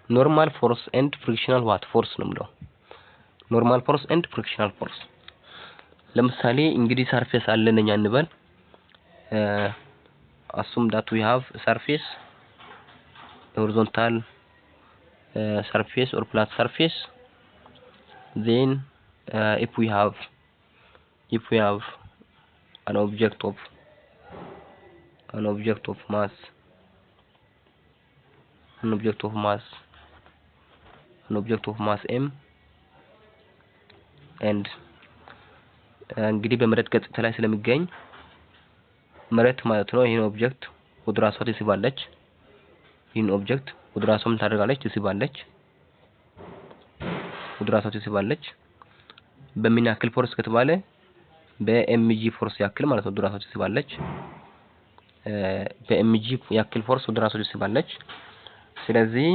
normal force and frictional what force ነው የምለው normal force and frictional force ለምሳሌ እንግዲህ surface አለን እኛ እንበል assume that we have a surface horizontal surface or flat surface then if we have an object of mass m and እንግዲህ በመሬት ገጽታ ላይ ስለሚገኝ መሬት ማለት ነው ይሄን ኦብጀክት ወደ ራሷ ትስባለች ይሄን ኦብጀክት ወደ ራሷ ምን ታደርጋለች ትስባለች በምን ያክል ፎርስ ከተባለ በኤምጂ ፎርስ ያክል ማለት ነው ወደ ራሷ ትስባለች በኤምጂ ያክል ፎርስ ወደ ራሷ ትስባለች ስለዚህ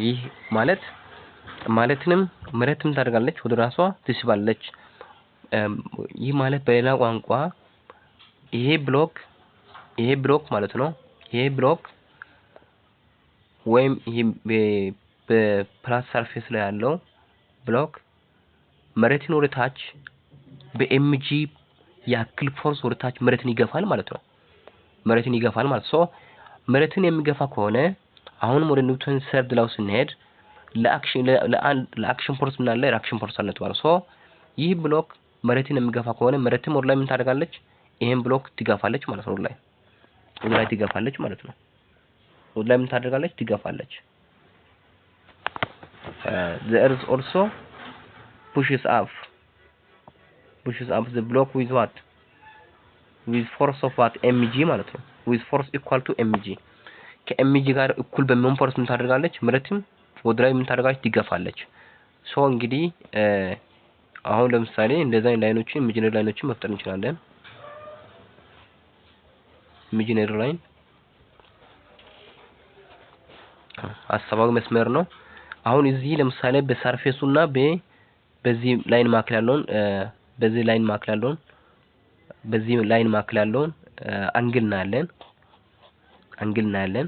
ይህ ማለትንም መሬትም ታደርጋለች ወደ ራሷ ትስባለች ይህ ማለት በሌላ ቋንቋ ይሄ ብሎክ ማለት ነው ይሄ ብሎክ ወይም ይሄ በፕላት ሰርፌስ ላይ ያለው ብሎክ መሬትን ወደ ታች በኤምጂ ያክል ፎርስ ወደ ታች መሬትን ይገፋል ማለት ነው መሬትን የሚገፋ ከሆነ አሁንም ወደ ኒውተን ሰርድ ላው ስንሄድ ለአክሽን ፎርስ እና ለሪአክሽን ፎርስ አለ ተባለ ይህ ብሎክ መሬትን የሚገፋ ከሆነ መሬትም ወደ ላይ ምን ታደርጋለች ይሄን ብሎክ ትገፋለች ማለት ነው ወደ ላይ ትገፋለች ማለት ነው ወደ ላይ ምን ታደርጋለች ትገፋለች the earth also pushes up the block with what with force of what mg ማለት ነው with force equal to mg ከmg ጋር እኩል በሚሆን ፎርስ ምን ታደርጋለች መሬትም ወደ ላይ ምን ታደርጋለች ትገፋለች እንግዲህ አሁን ለምሳሌ እንደዛ ላይኖችን ኢማጂነሪ ላይኖችን መፍጠር እንችላለን ኢማጂነሪ ላይን አሰባው መስመር ነው አሁን እዚህ ለምሳሌ በሰርፌሱና በዚህ ላይን ማክል ያለውን አንግል እናያለን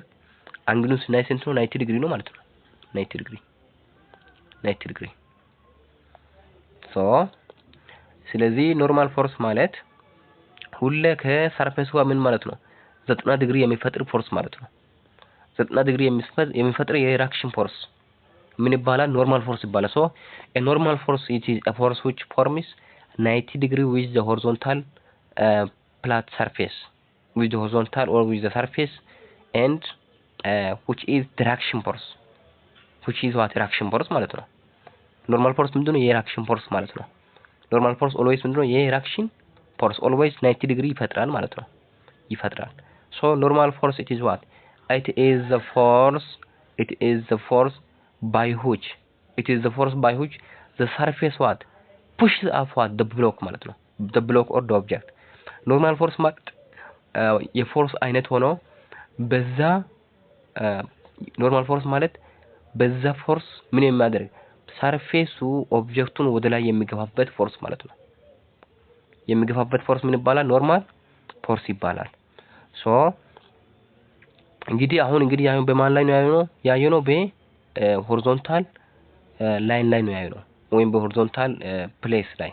አንግሉን ስናይ ስንት ነው 90 ዲግሪ ነው ማለት ነው 90 ዲግሪ ስለዚህ ኖርማል ፎርስ ማለት ሁሌ ከሰርፌሱ ጋር ምን ማለት ነው 90 ዲግሪ የሚፈጥር ፎርስ ማለት ነው 90 ዲግሪ የሚፈጥር የሪአክሽን ፎርስ ምን ይባላል ኖርማል ፎርስ ይባላል a normal force it is a force which forms 90 degree with the horizontal flat surface with the horizontal or with the surface and which is traction force which is what traction force ማለት ነው ኖርማል ፎርስ ምንድነው የሪአክሽን ፎርስ ማለት ነው ኖርማል ፎርስ always ምንድነው የሪአክሽን ፎርስ always 90 degree ይፈጥራል ማለት ነው normal force it is what it is the force by which the surface what pushes up what the block ማለት ነው the block or the object normal force ማለት የፎርስ አይነት ሆኖ በዛ ኖርማል ፎርስ ማለት በዛ ፎርስ ምን የሚያደርግ ሰርፌሱ ኦብጀክቱን ወደ ላይ የሚገፋበት ፎርስ ማለት ነው የሚገፋበት ፎርስ ምን ይባላል ኖርማል ፎርስ ይባላል እንግዲህ ያየው በማን ላይ ነው ያየነው በሆሪዞንታል ላይን ላይ ነው ያየነው ወይም በሆሪዞንታል ፕሌስ ላይ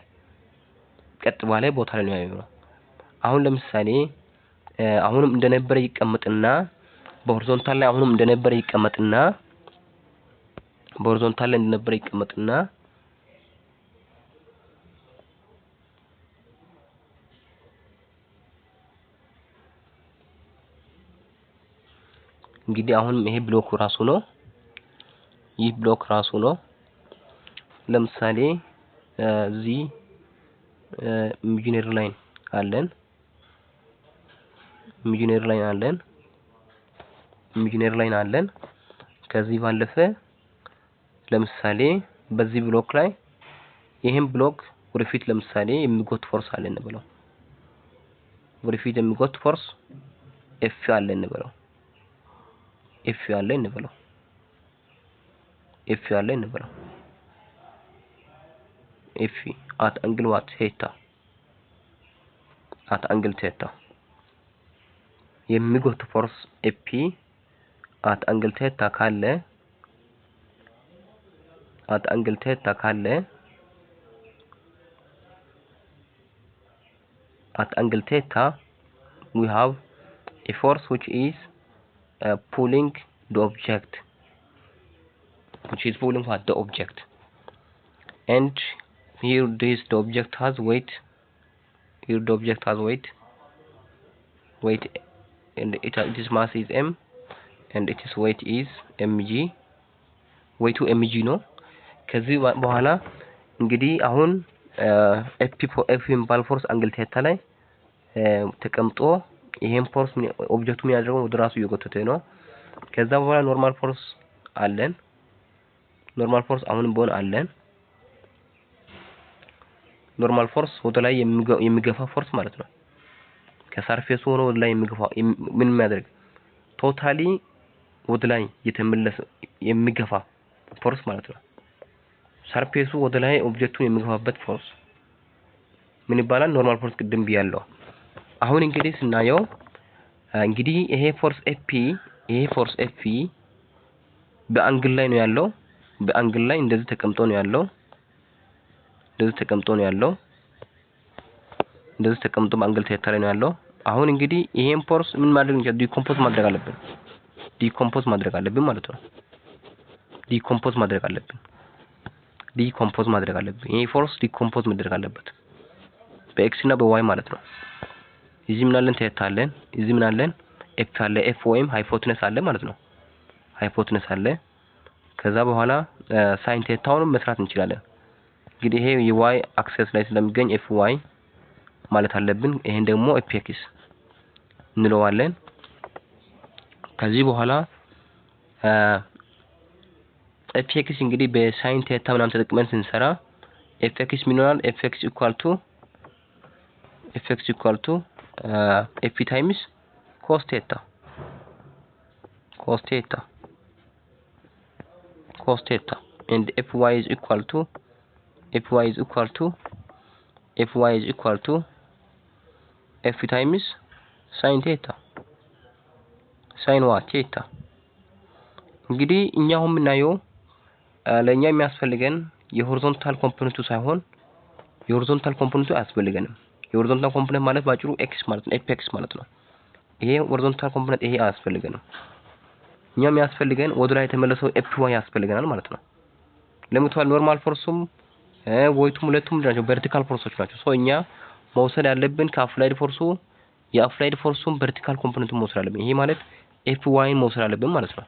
ቀጥ ባለ ቦታ ላይ ነው ያየነው አሁን ለምሳሌ አሁንም እንደነበረ ይቀመጥና በሆሪዞንታል ላይ አሁንም እንደነበረ ይቀመጥና እንግዲህ አሁንም ይሄ ብሎክ ራሱ ነው ይህ ብሎክ ራሱ ነው ለምሳሌ እዚህ ኢማጂነሪ ላይን አለን ከዚህ ባለፈ ለምሳሌ በዚህ ብሎክ ላይ ይሄን ብሎክ ወደፊት ለምሳሌ የሚጎት ፎርስ አለ እንበለው ወደፊት የሚጎት ፎርስ ኤፍ አለ እንበለው ኤፍ at angle what theta የሚጎት ፎርስ ኤፒ at angle theta ካለ at angle theta ካለ at angle theta we have a force which is pulling the object, which is pulling what the object, and here the object has weight, here the object has weight, and its mass is m and its weight is mg, weight to mg ነው። ከዚህ በኋላ እንግዲህ አሁን ኤፍ ኢምፓል ፎርስ አንግል ቴታ ላይ ተቀምጦ ይሄን ፎርስ ኦብጀክቱ የሚያደርገው ወደ ራሱ እየጎተተ ነው። ከዛ በኋላ ኖርማል ፎርስ አለን፣ ኖርማል ፎርስ አሁንም ቢሆን አለን። ኖርማል ፎርስ ወደ ላይ የሚገፋ ፎርስ ማለት ነው። ከሰርፌሱ ሆኖ ወደ ላይ የሚገፋ ምን የሚያደርግ ቶታሊ ወደ ላይ የተመለሰ የሚገፋ ፎርስ ማለት ነው። ሰርፌሱ ወደ ላይ ኦብጀክቱን የሚገፋበት ፎርስ ምን ይባላል? ኖርማል ፎርስ ቅድም ብያለሁ። አሁን እንግዲህ ስናየው እንግዲህ ይሄ ፎርስ ኤፒ በአንግል ላይ ነው ያለው። በአንግል ላይ እንደዚህ ተቀምጦ ነው ያለው። እንደዚህ ተቀምጦ በአንግል ቴታ ላይ ነው ያለው። አሁን እንግዲህ ይሄን ፎርስ ምን ማድረግ እንችላለን? ዲኮምፖዝ ማድረግ አለብን ማለት ነው። ዲኮምፖዝ ማድረግ አለብን። ይሄ ፎርስ ዲኮምፖዝ መደረግ አለበት በኤክስ እና በዋይ ማለት ነው። እዚህ ምን አለን? ቴታ አለን። እዚህ ምን አለን? ኤፍ አለ። ኤፍ ወይም ሃይፖቴነስ አለ ማለት ነው። ሃይፖቴነስ አለ። ከዛ በኋላ ሳይን ቴታውን መስራት እንችላለን። እንግዲህ ይሄ የዋይ አክሰስ ላይ ስለሚገኝ ኤፍ ዋይ ማለት አለብን። ይሄን ደግሞ ኤፍ ኤክስ እንለዋለን። ከዚህ በኋላ ኤፍ ኤክስ እንግዲህ በሳይን ቴታ ምናምን ተጠቅመን ስንሰራ ኤፍ ኤክስ ምን ይሆናል? ኤፍ ኤክስ ኢኳል ቱ ኤፍ ታይምስ ኮስ ቴታ and fy is equal to f times sin theta, sin what theta። እንግዲህ እኛ አሁን የምናየው ለኛ የሚያስፈልገን የሆሪዞንታል ኮምፖነንቱ ሳይሆን የሆሪዞንታል ኮምፖነንቱ አያስፈልገንም። የሆሪዞንታል ኮምፖነንት ማለት ባጭሩ ኤክስ ማለት ነው፣ ኤክስ ማለት ነው። ይሄ ሆሪዞንታል ኮምፖነንት ይሄ አያስፈልገንም። እኛ የሚያስፈልገን ወደ ላይ የተመለሰው ኤፍ ዋይ ያስፈልገናል ማለት ነው። ለምሳሌ ኖርማል ፎርሱም ወይቱም ሁለቱም ናቸው ቨርቲካል ፎርሶች ናቸው። ሶ እኛ መውሰድ ያለብን ከአፕላይድ ፎርሱ የአፕላይድ ፎርሱም ቨርቲካል ኮምፖነንቱን መውሰድ አለብን። ይሄ ማለት ኤፍ ዋይን መውሰድ አለብን ማለት ነው።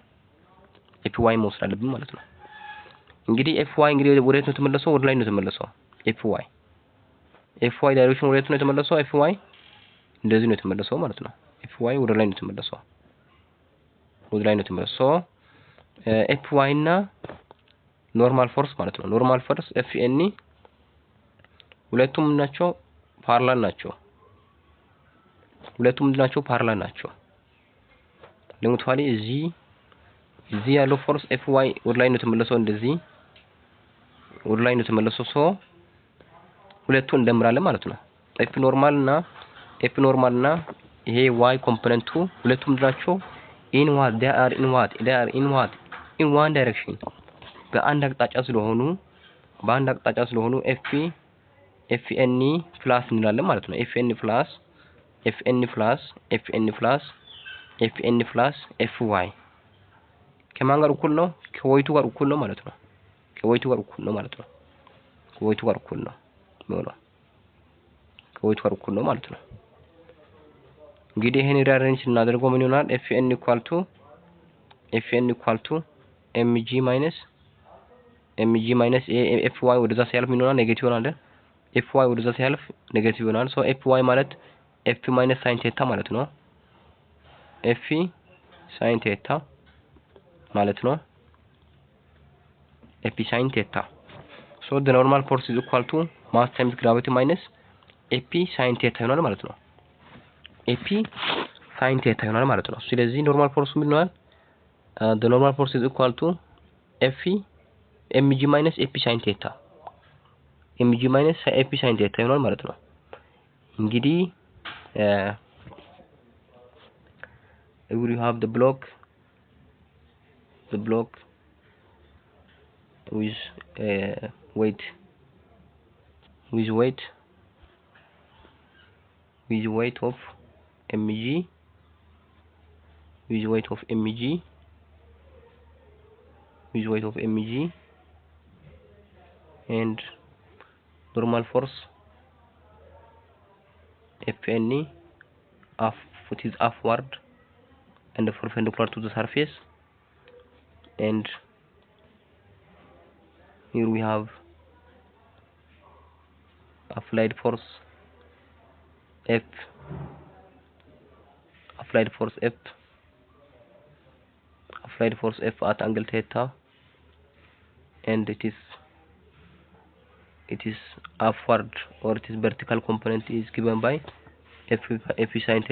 እንግዲህ ኤፍ ዋይ እንግዲህ ወዴት ነው የተመለሰው? ወደ ላይ ነው የተመለሰው። ኤፍ ዋይ ዳይሬክሽን ወዴት ነው የተመለሰው? ኤፍ ዋይ እንደዚህ ነው የተመለሰው ማለት ነው። ኤፍ ዋይ ወደ ላይ ነው የተመለሰው። ኤፍ ዋይ እና ኖርማል ፎርስ ማለት ነው። ኖርማል ፎርስ ኤፍ ኤን ሁለቱም ናቸው ፓራላል ናቸው። ለምሳሌ እዚህ ያለው ፎርስ ኤፍ ዋይ ወደ ላይ ነው የተመለሰው፣ እንደዚህ ወደ ላይ ነው የተመለሰው። ሶ ሁለቱን እንደምራለን ማለት ነው። ኤፍ ኖርማል እና ይሄ ዋይ ኮምፖነንቱ ሁለቱም ናቸው in what they are in one direction በአንድ አቅጣጫ ስለሆኑ ኤፍኤን ፕላስ እንላለን ማለት ነው። ኤፍኤን ፕላስ ኤፍዋይ ከማን ጋር እኩል ነው? ከወይቱ ጋር እኩል ነው ማለት ነው። ከወይቱ ጋር እኩል ነው ማለት ነው። እንግዲህ ይሄን ሪአሬንጅ እናደርገው ምን ይሆናል? ኤፍኤን ኢኳል ቱ ኤምጂ ማይነስ ኤፍዋይ ወደዛ ሲያልፍ ምን ይሆናል? ኔጌቲቭ ይሆናል። ኤፍዋይ ወደዛ ሲያልፍ ኔጌቲቭ ይሆናል። ሶ ኤፍዋይ ማለት ኤፍ ማይነስ ሳይን ቴታ ማለት ነው። ኤፍ ሳይን ቴታ ማለት ነው። ኤፍ ሳይን ቴታ ሶ the normal force is equal to mass times gravity minus ኤፒ ሳይን ቴታ ይሆናል ማለት ነው። ኤፒ ሳይን ቴታ ይሆናል ማለት ነው። ስለዚህ ኖርማል ፎርስ ምን ይሆናል? the normal force is equal to ኤፍ ኤምጂ ማይነስ ኤፒ ሳይን ቴታ ይሆናል ማለት ነው። እንግዲህ we have the block the block with weight of mg and normal force Fn it is upward and perpendicular to the surface, and here we have applied force F at angle theta, and it is upward, or it is vertical component is given by F sin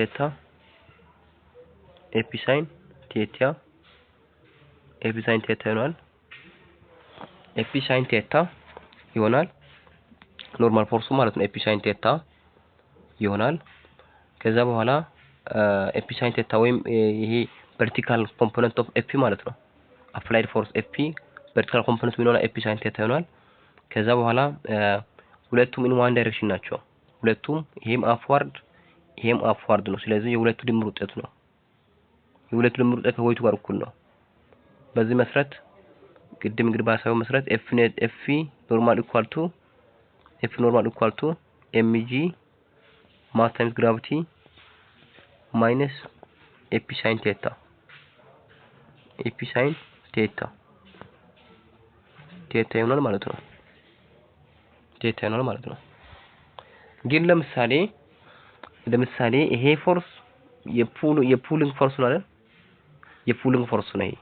theta ይሆናል ኖርማል ፎርሱ ማለት ነው። ኤፒ ሳይን ቴታ ይሆናል። ከዛ በኋላ ኤፒ ሳይን ቴታ ወይም ይሄ vertical component of ኤፒ ማለት ነው። applied force ኤፒ vertical component ምን ይሆናል? ኤፒ ሳይን ቴታ ይሆናል። ከዛ በኋላ ሁለቱም in one direction ናቸው። ሁለቱም ይሄም upward ነው። ስለዚህ የሁለቱ ድምር ውጤት ነው። የሁለቱ ድምር ውጤት ከወይቱ ጋር እኩል ነው። በዚህ መሰረት ቅድም እንግዲህ ባሳየው መሰረት ኤፍ ኖርማል ኢኳል ቱ mg mass times gravity minus ኤፒ ሳይን ቴታ ይሆናል ማለት ነው። ግን ለምሳሌ ይሄ ፎርስ የፑሊንግ ፎርስ ነው አይደል? የፑሊንግ ፎርስ ነው ይሄ።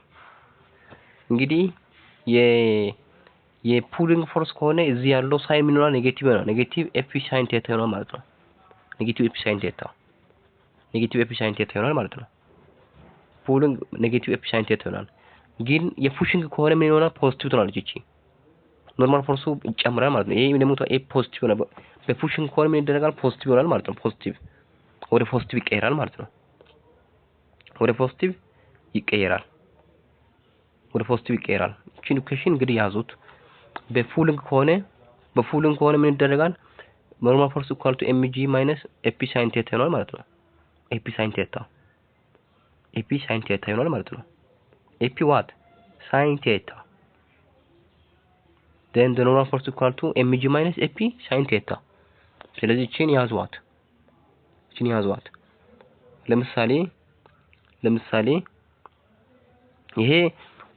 እንግዲህ የፑሊንግ ፎርስ ከሆነ እዚህ ያለው ሳይን ምን ይሆናል? ኔጌቲቭ ነው። ኔጌቲቭ ኤፒ ሳይን ቴታ ይሆናል ማለት ነው። ኔጌቲቭ ኤፒ ሳይን ቴታ ይሆናል ማለት ነው። ፑሊንግ ኔጌቲቭ ኤፒ ሳይን ቴታ ይሆናል። ግን የፑሽንግ ከሆነ ምን ይሆናል? ፖዚቲቭ ትሆናለች እቺ ኖርማል ፎርሱ ይጨምራል ማለት ነው። ይሄ ደግሞ ፖዚቲቭ ነው። በፑሽንግ ከሆነ ምን ይደረጋል? ፖዚቲቭ ይሆናል ማለት ነው። ወደ ፖዚቲቭ ይቀየራል ማለት ነው። ወደ ፖዚቲቭ ይቀየራል። እቺን ኢኩዌሽን እንግዲህ ያዙት። በፑሊንግ ከሆነ ምን ይደረጋል? ኖርማል ፎርስ ኢኳል ቱ mg ማይነስ ኤፒ ሳይን ቴታ ይሆናል ማለት ነው። ኤፒ ሳይን ቴታ ይሆናል ማለት ነው። ኤፒ ዋት ሳይን ቴታ then the normal force equal to mg minus ኤፒ ሳይን ቴታ። ስለዚህ እቺን ያዙዋት። ለምሳሌ ይሄ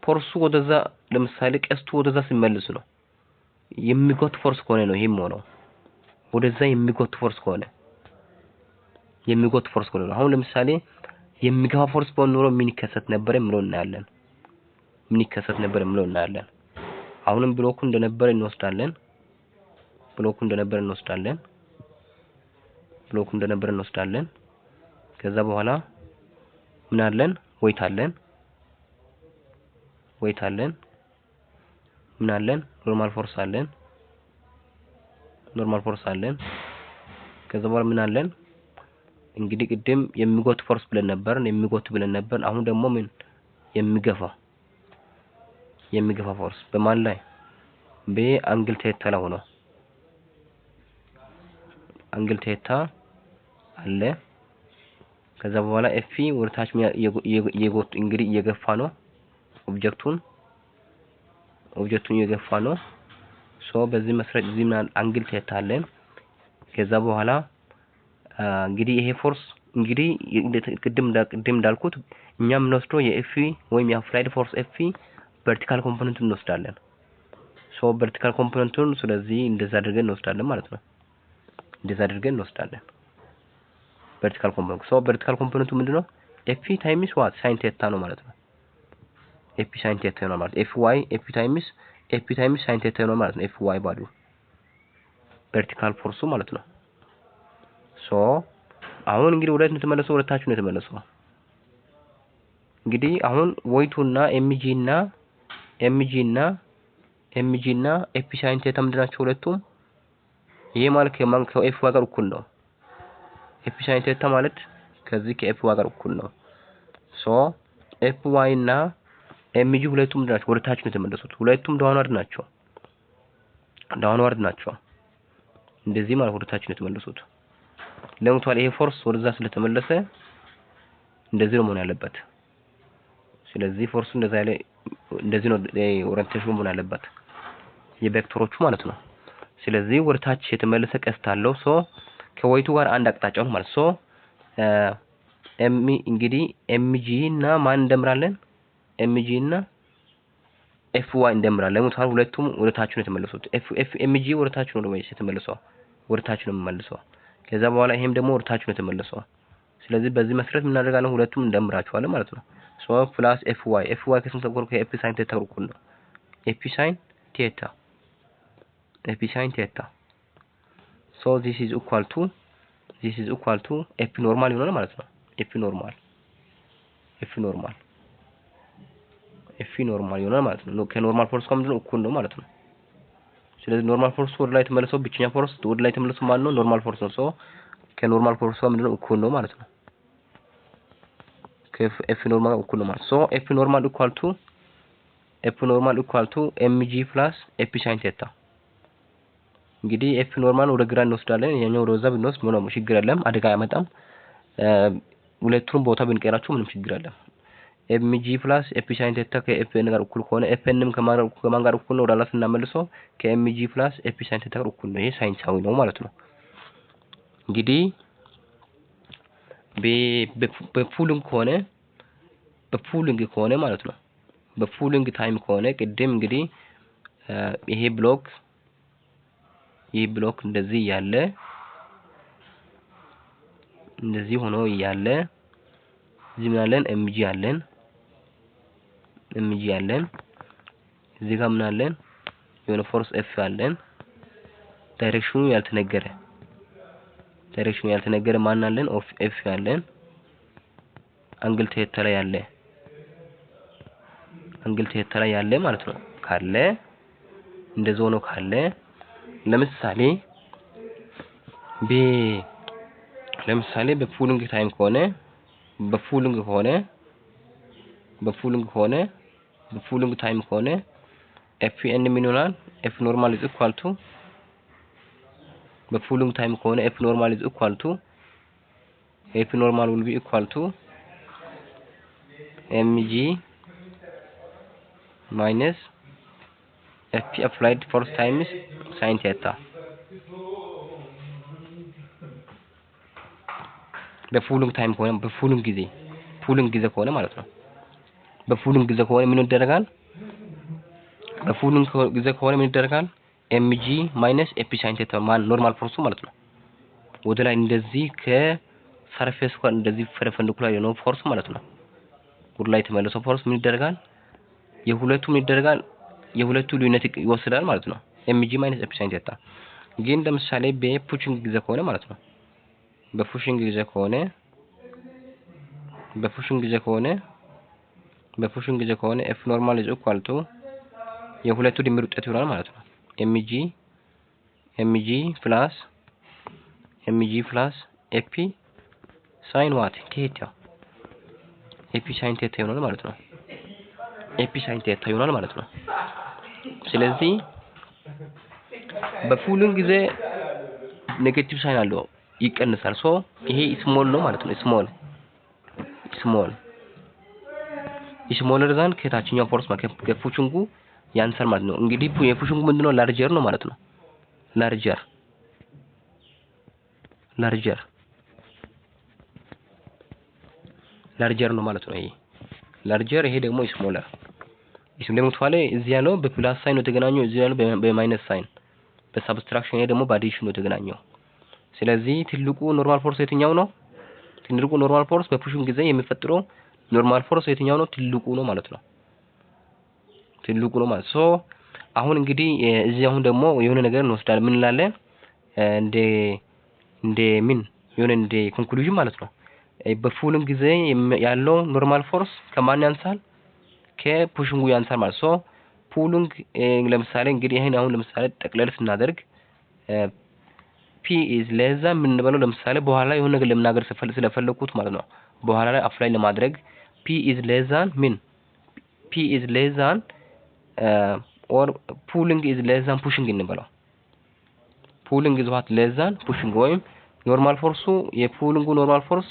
ፎርሱ ወደዛ ለምሳሌ ቀስቱ ወደዛ ሲመለስ ነው የሚጎት ፎርስ ከሆነ ነው ይሄም ሆኖ ወደዛ የሚጎት ፎርስ ከሆነ አሁን ለምሳሌ የሚገፋ ፎርስ ቢኖር ምን ይከሰት ነበር የምለው እናያለን። አሁንም ብሎኩ እንደነበረ እንወስዳለን። ከዛ በኋላ ምን አለን? ዌይት አለን። ምን አለን? ኖርማል ፎርስ አለን። ከዛ በኋላ ምን አለን? እንግዲህ ቅድም የሚጎት ፎርስ ብለን ነበር። አሁን ደግሞ ምን የሚገፋ ፎርስ በማን ላይ? በአንግል ቴታ ላይ ሆኖ አንግል ቴታ አለ። ከዛ በኋላ ኤፍ ወርታች እንግዲህ እየገፋ ነው ኦብጀክቱን እየገፋ ነው። ሶ በዚህ መሰረት እዚህ ምን አንግል ቴታ አለን። ከዛ በኋላ እንግዲህ ይሄ ፎርስ እንግዲህ ቅድም እንዳልኩት እኛ የምንወስደው የኤፍ ወይም የአፕላይድ ፎርስ ኤፍ ቨርቲካል ኮምፖነንቱን እንወስዳለን። ሶ ቨርቲካል ኮምፖነንቱን ስለዚህ እንደዛ አድርገን እንወስዳለን ማለት ነው። ቨርቲካል ኮምፖነንቱ ምንድነው? ኤፍ ታይምስ ዋት ሳይን ቴታ ነው ማለት ነው። ኤፒ ሳይን ቴታ ነው ማለት ኤፍ ታይምስ ሳይን ቴታ ነው ማለት ነው። ኤፍ ዋይ ባሉ ቨርቲካል ፎርሱ ማለት ነው። ሶ አሁን እንግዲህ ወደ ታች ነው የተመለሰው። እንግዲህ አሁን ዌይቱና ኤምጂ እና ኤፒ ሳይን ቴታ ምንድናቸው? ሁለቱም ይሄ ማለት ከኤፍ ዋይ ጋር እኩል ነው። ኤፒ ሳይን ቴታ ማለት ከዚህ ከኤፍ ዋይ ጋር እኩል ነው። ሶ ኤፍ ዋይ እና ኤምጂ ሁለቱም ናቸው ወደ ታች ነው የተመለሱት። ሁለቱም ዳውንዋርድ ናቸው። እንደዚህ ማለት ወደ ታች ነው የተመለሱት። ለምቷል ይሄ ፎርስ ወደዛ ስለተመለሰ እንደዚህ ነው መሆን ያለበት። ስለዚህ ፎርሱ እንደዚህ ነው ኦሪንቴሽኑ መሆን ያለበት የቬክተሮቹ ማለት ነው። ስለዚህ ወደ ታች የተመለሰ ቀስት አለው። ሶ ከወይቱ ጋር አንድ አቅጣጫ ነው ማለት ሶ እንግዲህ ኤምጂ እና ማን እንደምራለን? ኤምጂ እና ኤፍ ዋይ እንደምራለን። ለምሳሌ ሁለቱም ወደ ታች ነው የተመለሱት። ኤምጂ ወደ ታች ነው የተመለሰው፣ ወደ ታች ነው የሚመለሰው። ከዛ በኋላ ይሄም ደግሞ ወደ ታች ነው የተመለሰው። ስለዚህ በዚህ መሰረት ምን እናደርጋለን? ሁለቱም እንደምራቸዋለን ማለት ነው። ሶ ፕላስ ኤፍ ዋይ ከስንት ተቆርቆ ከኤፍ ሳይን ቴታ እኩል ነው። ኤፍ ሳይን ቴታ ሶ this is equal to ኤፍ ኖርማል ይሆናል ማለት ነው። ኤፍ ኖርማል ይሆናል ማለት ነው። ከኖርማል ፎርስ ጋር ምንድነው እኩል ነው ማለት ነው። ስለዚህ ኖርማል ፎርስ ወደ ላይ ተመለሰው ብቸኛ ፎርስ ወደ ላይ ተመለሰው ማለት ነው ኖርማል ፎርስ ነው። ሶ ከኖርማል ፎርስ ጋር ምንድነው እኩል ነው ማለት ነው። ከኤፍ ኖርማል እኩል ነው ማለት ሶ ኤፍ ኖርማል ኢኳል ቱ ኤምጂ ፕላስ ኤፍ ሳይን ቴታ። እንግዲህ ኤፍ ኖርማል ወደ ግራ እንወስዳለን፣ ያኛው ወደ ወዛ ብንወስድ ምንም ችግር የለም፣ አደጋ አያመጣም። ሁለቱንም ቦታ ብንቀራቸው ምንም ችግር የለም። ኤምጂ ፕላስ ኤፍ ሳይን ቴታ ከኤፍኤን ጋር እኩል ከሆነ ኤፍኤንም ከማን ጋር እኩል ነው? ወደ ኋላ ስናመልሰው ከኤምጂ ፕላስ ኤፍ ሳይን ቴታ ጋር እኩል ነው። ይሄ ሳይንሳዊ ነው ማለት ነው። እንግዲህ በፑሊንግ ከሆነ ማለት ነው። በፑሊንግ ታይም ከሆነ ቅድም እንግዲህ ይሄ ብሎክ እንደዚህ ያለ እንደዚህ ሆኖ ያለ እዚህ ምን አለን? ኤምጂ አለን። እዚህ ጋር ምን አለን? የሆነ ፎርስ ኤፍ አለን። ዳይሬክሽኑ ያልተነገረ ማን አለን? ኦፍ ኤፍ አለን። አንግል ቴታ ላይ ያለ ማለት ነው። ካለ እንደዚህ ሆኖ ካለ ለምሳሌ በፑሊንግ ታይም ከሆነ በፑሊንግ ታይም ከሆነ ኤፍኤን ምን ይሆናል? ኤፍ ኖርማል ኢዝ ኢኳል ቱ በፑሊንግ ታይም ከሆነ ኤፍ ኖርማል ኢዝ ኢኳል ቱ ኤፍ ኖርማል ዊል ቢ ኢኳል ቱ ኤምጂ ማይነስ ኤፍ አፕላይድ ፎርስ ታይምስ ሳይን ቴታ። በፑሊንግ ታይም ከሆነ በፑሊንግ ጊዜ ከሆነ ማለት ነው። በፑሊንግ ጊዜ ከሆነ ምን ይደረጋል? ኤምጂ ማይነስ ኤፒ ሳይን ቴታ ኖርማል ፎርሱ ማለት ነው። ወደ ላይ እንደዚህ ከሰርፌስ ጋር እንደዚህ ፐርፔንዲኩላር የሆነው ፎርስ ማለት ነው። ወደ ላይ ተመለሰው ፎርስ ምን ይደረጋል? የሁለቱ ልዩነት ይወስዳል ማለት ነው። ኤምጂ ማይነስ ኤፒ ሳይን ቴታ። ግን ለምሳሌ በፑሽንግ ጊዜ ከሆነ ማለት ነው። በፑሽንግ ጊዜ ከሆነ ኤፍ ኖርማል ኢዝ ኢኳል ቱ የሁለቱ ድምር ውጤት ይሆናል ማለት ነው። ኤምጂ ፕላስ ኤፒ ሳይን ዋት ቴታ ኤፒ ሳይን ቴታ ይሆናል ማለት ነው። ስለዚህ በፑሊንግ ጊዜ ኔጌቲቭ ሳይን አለው ይቀንሳል። ሶ ይሄ ስሞል ነው ማለት ነው። ስሞለር ዛን ከታችኛው ፎርስ ከፑሽንጉ ያንሳል ማለት ነው። እንግዲህ የፑሽንጉ ምንድነው? ላርጀር ነው ማለት ነው። ላርጀር ነው ማለት ነው። ይሄ ላርጀር፣ ይሄ ደግሞ ስሞለር። ለምሳሌ እዚህ ያለው በፕላስ ሳይን ነው የተገናኘው፣ እዚህ ያለው በማይነስ ሳይን በሳብስትራክሽን፣ ይሄ ደግሞ በአዲሽን ነው የተገናኘው። ስለዚህ ትልቁ ኖርማል ፎርስ የትኛው ነው? ትልቁ ኖርማል ፎርስ በፑሽንግ ጊዜ የሚፈጥረው ኖርማል ፎርስ የትኛው ነው? ትልቁ ነው ማለት ነው። ሶ አሁን እንግዲህ እዚህ አሁን ደግሞ የሆነ ነገር እንወስዳለን። ምን እንላለን? እንደ ኮንክሉዥን ማለት ነው። በፑሊንግ ጊዜ ያለው ኖርማል ፎርስ ከማን ያንሳል? ከፑሽንጉ ያንሳል ማለት ሶ ፑሊንግ ለምሳሌ እንግዲህ ይሄን አሁን ለምሳሌ ጠቅለል ስናደርግ ፒ ኢዝ ሌዛ የምንበለው ለምሳሌ በኋላ የሆነ ነገር ለምናገር ስለፈለኩት ማለት ነው። በኋላ ላይ አፕላይ ለማድረግ ፒ ኢዝ ሌዛን ፒ is less than or pulling is less than pushing እንበለው pulling is what less than pushing ወይም ኖርማል ፎርሱ የፑሊንጉ ኖርማል ፎርስ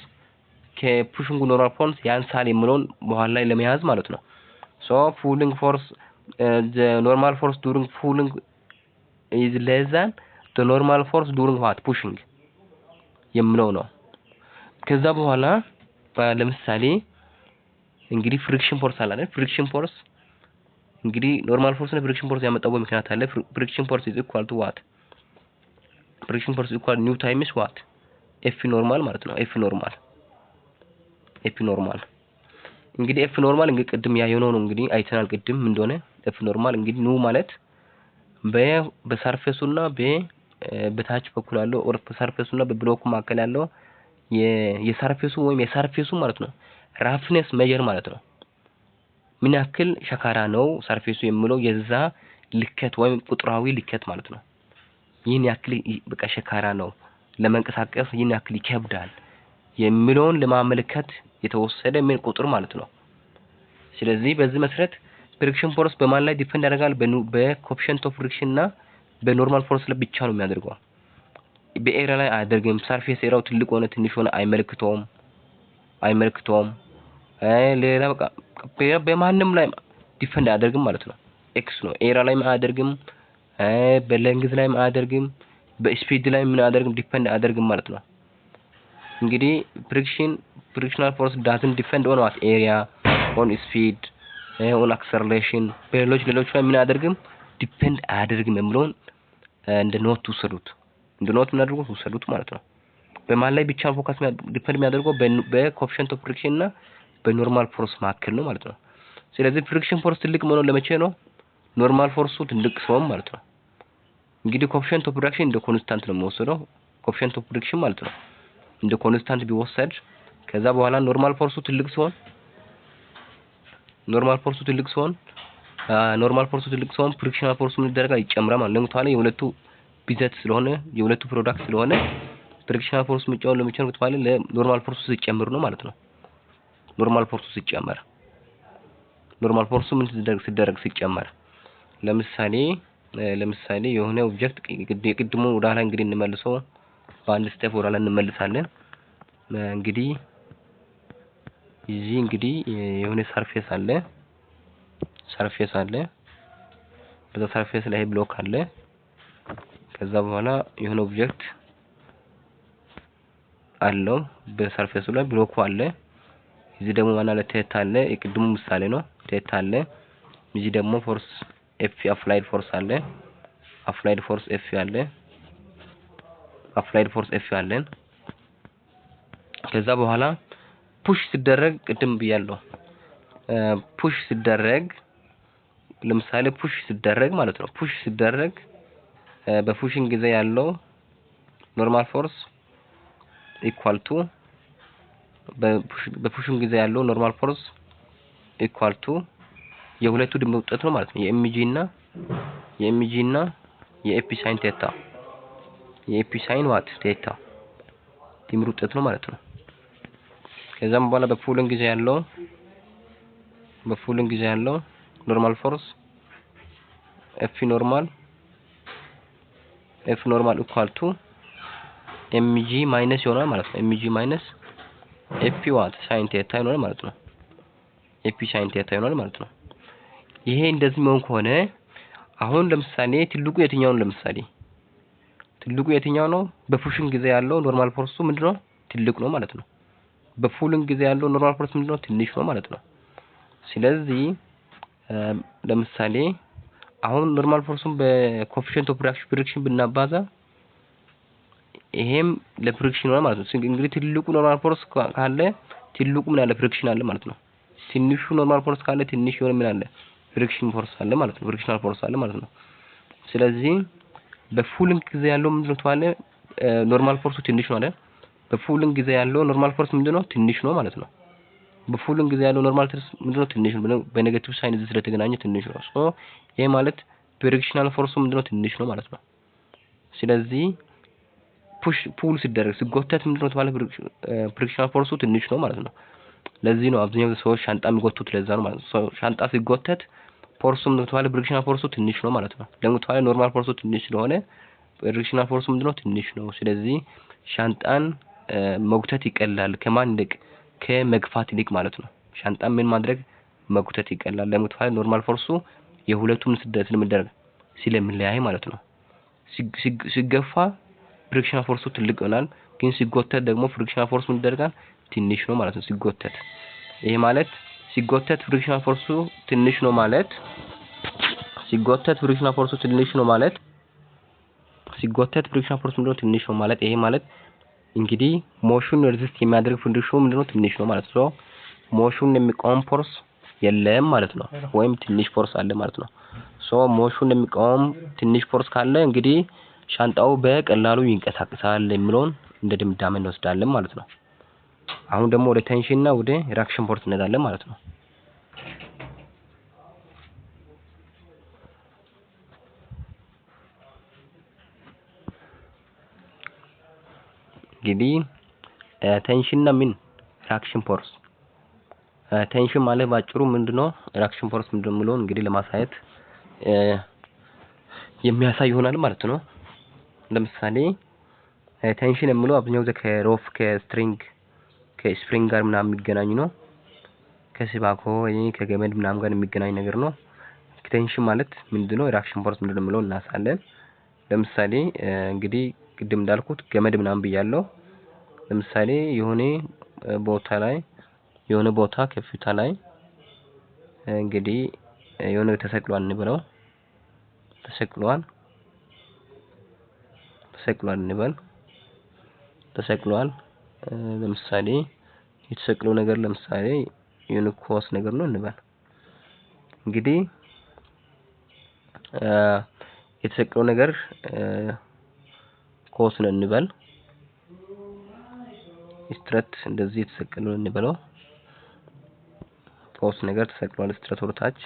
ከፑሽንጉ ኖርማል ፎርስ ያንሳል የሚለውን በኋላ ላይ ለመያዝ ማለት ነው so pulling force the normal force during pulling is less than the normal force during what pushing የሚለው ነው ከዛ በኋላ ለምሳሌ እንግዲህ ፍሪክሽን ፎርስ አለ አይደል ፍሪክሽን ፎርስ እንግዲህ ኖርማል ፎርስ እና ፍሪክሽን ፎርስ ያመጣው ምክንያት አለ ፍሪክሽን ፎርስ is equal to what friction force equal new times what f normal ማለት ነው f normal እንግዲህ f normal እንግዲህ ቅድም ያየነው ነው እንግዲህ አይተናል ቅድም ምን እንደሆነ f normal እንግዲህ ኑ ማለት በሰርፌሱና በታች በኩል ያለው ኦር በሰርፌሱና በብሎኩ መካከል ያለው የሰርፌሱ ወይም የሰርፌሱ ማለት ነው ራፍነስ ሜጀር ማለት ነው ምን ያክል ሸካራ ነው ሰርፌሱ የሚለው የዛ ልከት ወይም ቁጥራዊ ልከት ማለት ነው ይህን ያክል በቃ ሸካራ ነው ለመንቀሳቀስ ይህን ያክል ይከብዳል የሚለውን ለማመልከት የተወሰደ ምን ቁጥር ማለት ነው ስለዚህ በዚህ መሰረት ፍሪክሽን ፎርስ በማን ላይ ዲፔንድ ያደርጋል በኮኤፊሺየንት ኦፍ ፍሪክሽን እና በኖርማል ፎርስ ላይ ብቻ ነው የሚያደርገው በኤራ ላይ አያደርግም ሰርፌስ ኤራው ትልቅ ሆነ ትንሽ ሆነ አይመልክተውም ሌላ በቃ በማንም ላይ ዲፔንድ አያደርግም ማለት ነው ኤክስ ነው ኤራ ላይ አያደርግም በሌንግዝ ላይ አያደርግም በስፒድ ላይ ምን አያደርግም ዲፔንድ አያደርግም ማለት ነው እንግዲህ frictional force doesn't depend on what area on speed on acceleration በሌሎች ላይ ምን አያደርግም ዲፔንድ አያደርግም የሚለውን እንደ ኖት ውሰዱት ማለት ነው በማን ላይ ብቻ ፎከስ ዲፔንድ የሚያደርገው በኮኤፊሺየንት ኦፍ ፍሪክሽን እና በኖርማል ፎርስ መካከል ነው ማለት ነው ስለዚህ ፍሪክሽን ፎርስ ትልቅ መሆኑን ለመቼ ነው ኖርማል ፎርሱ ትልቅ ሲሆን ማለት ነው እንግዲህ ኮኤፊሺየንት ኦፍ ፍሪክሽን እንደ ኮንስታንት ነው የሚወሰደው ኮኤፊሺየንት ኦፍ ፍሪክሽን ማለት ነው እንደ ኮንስታንት ቢወሰድ ከዛ በኋላ ኖርማል ፎርሱ ትልቅ ሲሆን ፍሪክሽናል ፎርሱ ምን ይደረጋል ይጨምራል ማለት ነው ለምሳሌ የሁለቱ ቢዘት ስለሆነ የሁለቱ ፕሮዳክት ስለሆነ ፍሪክሽናል ፎርስ ምጫውን ለምቻን ከተባለ ለኖርማል ፎርሱ ሲጨምር ነው ማለት ነው ኖርማል ፎርሱ ምን ሲጨመር ለምሳሌ የሆነ ኦብጀክት ቅድሙ ወዳላ እንግዲህ እንመልሰው በአንድ ስቴፕ ወዳላ እንመልሳለን እንግዲህ እዚህ እንግዲህ የሆነ ሰርፌስ አለ በዛ ሰርፌስ ላይ ብሎክ አለ ከዛ በኋላ የሆነ ኦብጀክት አለው በሰርፌሱ ላይ ብሎኩ አለ እዚህ ደግሞ ማን አለ ቴታ አለ የቅድሙ ምሳሌ ነው ቴታ አለ እዚህ ደግሞ ፎርስ ኤፍ አፕላይድ ፎርስ አለ አፕላይድ ፎርስ ኤፍ አለን ከዛ በኋላ ፑሽ ሲደረግ ቅድም ብያለሁ ፑሽ ሲደረግ ለምሳሌ ፑሽ ሲደረግ ማለት ነው ፑሽ ሲደረግ በፑሽንግ ጊዜ ያለው ኖርማል ፎርስ ኢኳል ቱ በፑሽንግ ጊዜ ያለው ኖርማል ፎርስ ኢኳል ቱ የሁለቱ ድምር ውጤት ነው ማለት ነው የኤምጂ እና የኤፒ ሳይን ቴታ የኤፒ ሳይን ዋት ቴታ ድምር ውጤት ነው ማለት ነው ከዛም በኋላ በፑሊንግ ጊዜ ያለው ኖርማል ፎርስ ኤፍ ኖርማል ኢኳል ቱ ኤምጂ ማይነስ ይሆናል ማለት ነው ኤምጂ ማይነስ ኤፒ ዋት ሳይን ቴታ ይሆናል ማለት ነው ኤፒ ሳይን ቴታ ይሆናል ማለት ነው ይሄ እንደዚህ መሆን ከሆነ አሁን ለምሳሌ ትልቁ የትኛው ነው በፑሽንግ ጊዜ ያለው ኖርማል ፎርሱ ምንድነው ትልቅ ነው ማለት ነው በፑሊንግ ጊዜ ያለው ኖርማል ፎርስ ምንድነው ትንሽ ነው ማለት ነው ስለዚህ ለምሳሌ አሁን ኖርማል ፎርሱን በኮኤፊሺየንት ኦፍ ፍሪክሽን ብናባዛ ይሄም ለፍሪክሽን ነው ማለት ነው እንግዲህ ትልቁ ኖርማል ፎርስ ካለ ትልቁ ምን አለ ፍሪክሽን አለ ማለት ነው ትንሹ ኖርማል ፎርስ ካለ ትንሽ የሆነ ምን አለ ፍሪክሽን ፎርስ አለ ማለት ነው ፍሪክሽናል ፎርስ አለ ማለት ነው ስለዚህ በፑሊንግ ጊዜ ያለው ምንድነው ተባለ ኖርማል ፎርሱ ትንሽ ነው አይደል በፑሊንግ ጊዜ ያለው ኖርማል ፎርስ ምንድነው ትንሽ ነው ማለት ነው በፑሊንግ ጊዜ ያለው ኖርማል ፎርስ ምንድነው ትንሽ ነው በኔጌቲቭ ሳይን እዚህ ስለተገናኘ ትንሽ ነው ሶ ይሄ ማለት ፍሪክሽናል ፎርሱ ምንድነው ትንሽ ነው ማለት ነው ስለዚህ ፑል ሲደረግ ሲጎተት ምንድነው ተባለ ፍሪክሽናል ፎርሱ ትንሽ ነው ማለት ነው ለዚህ ነው አብዛኛው ሰዎች ሻንጣ የሚጎቱት ለዛ ነው ማለት ነው። ሻንጣ ሲጎተት ፎርሱም ለምትዋለ ፍሪክሽናል ፎርሱ ትንሽ ነው ማለት ነው። ለምትዋለ ኖርማል ፎርሱ ትንሽ ስለሆነ ፍሪክሽናል ፎርሱ ምንድነው ትንሽ ነው። ስለዚህ ሻንጣን መጉተት ይቀላል ከማን ይልቅ ከመግፋት ይልቅ ማለት ነው። ሻንጣን ምን ማድረግ መጉተት ይቀላል። ለምትዋለ ኖርማል ፎርሱ የሁለቱም ስደት ስለሚደረግ ስለሚለያይ ማለት ነው። ሲገፋ ፍሪክሽናል ፎርሱ ትልቅ ይሆናል፣ ግን ሲጎተት ደግሞ ፍሪክሽናል ፎርሱ ምን ይደረጋል ትንሽ ነው ማለት ነው። ሲጎተት ይሄ ማለት ሲጎተት ፍሪክሽናል ፎርሱ ትንሽ ነው ማለት ይሄ ማለት እንግዲህ ሞሽን ሬዚስት የሚያደርግ ፍሪክሽኑ ምንድነው ትንሽ ነው ማለት ነው። ሞሽን የሚቃወም ፎርስ የለም ማለት ነው፣ ወይም ትንሽ ፎርስ አለ ማለት ነው። ሞሽን የሚቃወም ትንሽ ፎርስ ካለ እንግዲህ ሻንጣው በቀላሉ ይንቀሳቀሳል የሚለውን እንደ ድምዳሜ እንወስዳለን ማለት ነው። አሁን ደግሞ ወደ ቴንሽን እና ወደ ሪአክሽን ፎርስ እንሄዳለን ማለት ነው። እንግዲህ ቴንሽን እና ምን ሪአክሽን ፎርስ ቴንሽን ማለት ባጭሩ ምንድነው ሪአክሽን ፎርስ ምንድነው የሚለውን እንግዲህ ለማሳየት የሚያሳይ ይሆናል ማለት ነው። ለምሳሌ ቴንሽን የሚለው አብዛኛው ከሮፍ ከስፕሪንግ ጋር ምናምን የሚገናኝ ነው። ከሲባኮ ወይ ከገመድ ምናምን ጋር የሚገናኝ ነገር ነው። ቴንሽን ማለት ምንድነው ሪአክሽን ፎርስ ምንድነው የሚለውን እናሳለን። ለምሳሌ እንግዲህ ቅድም እንዳልኩት ገመድ ምናምን ብያለሁ። ለምሳሌ የሆነ ቦታ ከፍታ ላይ እንግዲህ የሆነ ተሰቅሏል እንበለው ተሰቅሏል ለምሳሌ የተሰቅለው ነገር ለምሳሌ የሆነ ኳስ ነገር ነው እንበል። እንግዲህ የተሰቅለው ነገር ኳስ ነው እንበል። ስትሬት እንደዚህ የተሰቅለው እንበለው ኳስ ነገር ተሰቅሏል ስትሬት ወርታች።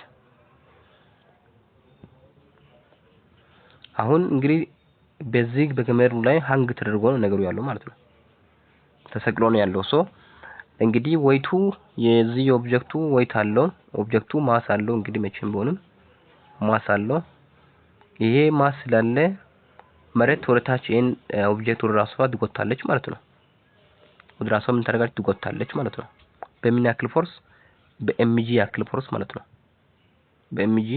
አሁን እንግዲህ በዚህ በገመዱ ላይ ሃንግ ተደርጎ ነው ነገሩ ያለው ማለት ነው። ተሰቅሎ ነው ያለው። እንግዲህ ወይቱ የዚህ ኦብጀክቱ ወይት አለው። ኦብጀክቱ ማስ አለው። እንግዲህ መቼም ቢሆንም ማስ አለው። ይሄ ማስ ስላለ መሬት ወደታች ይሄን ኦብጀክት ወደ ራሷ ትጎታለች ማለት ነው። ወደ ራሷ ምን ታደርጋለች ትጎታለች ማለት ነው። በምን ያክል ፎርስ በኤምጂ ያክል ፎርስ ማለት ነው። በኤምጂ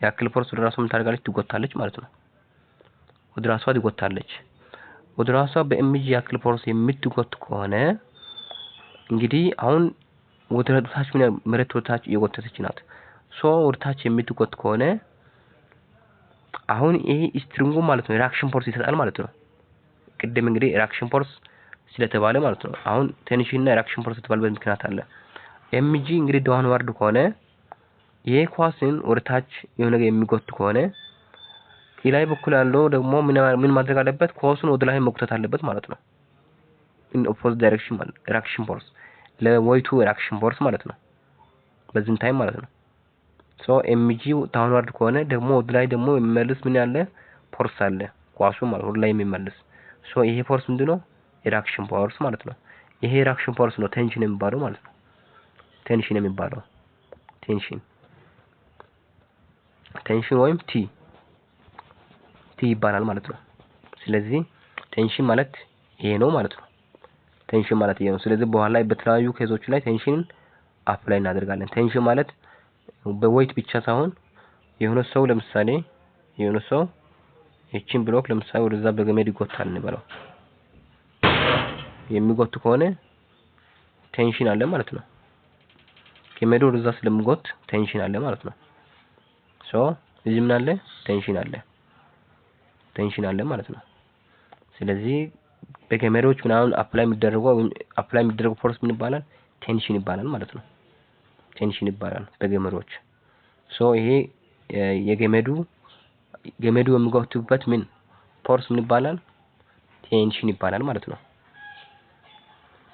ያክል ፎርስ ወደ ራሷ ምን ታደርጋለች ትጎታለች ማለት ነው። ወደ ራሷ ትጎታለች። ወደ ራሷ በኤምጂ ያክል ፎርስ የምትጎት ከሆነ እንግዲህ አሁን ወደ ታች መሬት ወደ ታች እየጎተተች ናት። ወደ ታች የምትጎት ከሆነ አሁን ይሄ ስትሪንጉ ማለት ነው ሪአክሽን ፎርስ ይሰጣል ማለት ነው። ቅድም እንግዲህ ሪአክሽን ፎርስ ስለተባለ ማለት ነው። አሁን ቴንሽን እና ሪአክሽን ፎርስ የተባለበት ምክንያት አለ። ኤምጂ እንግዲህ ዳውንዋርድ ከሆነ ይሄ ኳስን ወደ ታች የሆነ ነገር የሚጎት ከሆነ ከላይ በኩል ያለው ደግሞ ምን ማድረግ አለበት ኳሱን ወደ ላይ መጉተት አለበት ማለት ነው። in opposite direction ማለት ሪአክሽን ፎርስ ለወይቱ ሪአክሽን ፎርስ ማለት ነው። በዚህ ታይም ማለት ነው። ኤምጂ ዳውንዋርድ ከሆነ ደግሞ ወደ ላይ ደግሞ የሚመልስ ምን ያለ ፎርስ አለ ኳሱ ማለት ወደ ላይ የሚመልስ ይሄ ፎርስ ምንድነው ሪአክሽን ፎርስ ማለት ነው። ይሄ ሪአክሽን ፎርስ ነው ቴንሽን የሚባለው ማለት ነው። ቴንሽን ወይም ቲ ይባላል ማለት ነው። ስለዚህ ቴንሽን ማለት ይሄ ነው ማለት ነው። ስለዚህ በኋላ ላይ በተለያዩ ኬዞች ላይ ቴንሽንን አፕላይ እናደርጋለን። ቴንሽን ማለት በዌይት ብቻ ሳይሆን የሆነ ሰው ለምሳሌ እቺን ብሎክ ለምሳሌ ወደዛ በገመድ ይጎታል እንበለው። የሚጎት ከሆነ ቴንሽን አለ ማለት ነው። ገመዱ ወደዛ ስለሚጎት ቴንሽን አለ ማለት ነው። እዚህ ምን አለ ቴንሽን አለ ማለት ነው። ስለዚህ በገመዶች ምናምን አፕላይ የሚደረገው ፎርስ ምን ይባላል ቴንሽን ይባላል ማለት ነው። ቴንሽን ይባላል በገመዶች። ይሄ ገመዱ የሚጎትበት ምን ፎርስ ምን ይባላል ቴንሽን ይባላል ማለት ነው።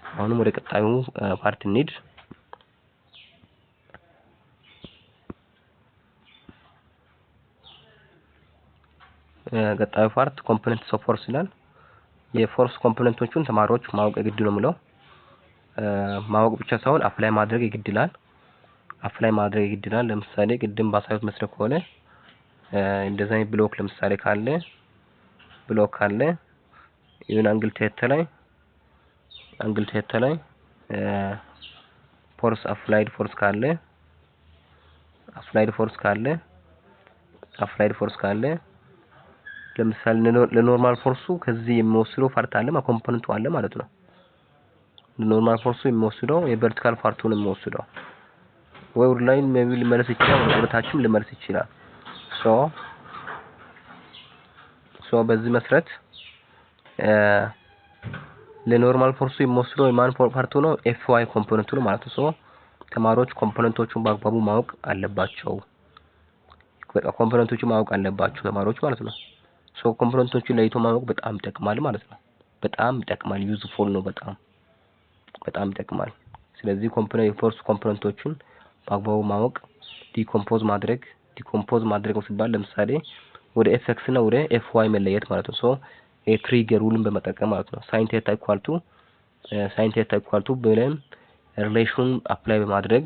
አሁንም ወደ ቀጣዩ ፓርት እንሂድ። ቀጣዩ ፓርት ኮምፖነንትስ ኦፍ ፎርስ ይላል። የፎርስ ኮምፖነንቶቹን ተማሪዎች ማወቅ ግድ ነው የሚለው ማወቅ ብቻ ሳይሆን አፕላይ ማድረግ ይግድላል። ለምሳሌ ቅድም ባሳዩት መስረት ከሆነ እንደዛ አይነት ብሎክ ለምሳሌ ካለ ይሁን አንግል ቴታ ላይ ፎርስ አፕላይድ ፎርስ ካለ ለምሳሌ ለኖርማል ፎርሱ ከዚህ የሚወስደው ፓርት አለ ኮምፖነንቱ አለ ማለት ነው። ለኖርማል ፎርሱ የሚወስደው የቨርቲካል ፓርቱን የሚወስደው ወይ ወደ ላይ ሜቢ ሊመለስ ይችላል ወደ ታችም ሊመለስ ይችላል። ሶ በዚህ መሰረት ለኖርማል ፎርሱ የሚወስደው የማን ፓርቱ ነው? ኤፍዋይ ኮምፖነንቱ ነው ማለት ነው። ሶ ተማሪዎች ኮምፖነንቶቹን በአግባቡ ማወቅ አለባቸው። በቃ ኮምፖነንቶቹን ማወቅ አለባቸው ተማሪዎች ማለት ነው። ሶ ኮምፖነንቶቹን ለይቶ ማወቅ በጣም ይጠቅማል ማለት ነው። በጣም ይጠቅማል፣ ዩዝፉል ነው፣ በጣም ይጠቅማል። ስለዚህ ፎርስ ኮምፖነንቶቹን በአግባቡ ማወቅ፣ ዲኮምፖዝ ማድረግ ሲባል ለምሳሌ ወደ ኤፍኤክስ እና ወደ ኤፍዋይ መለየት ማለት ነው። ሶ የትሪገር ሩልን በመጠቀም ማለት ነው። ሳይን ቴታ ኢኳል ቱ ብለን ሪሌሽን አፕላይ በማድረግ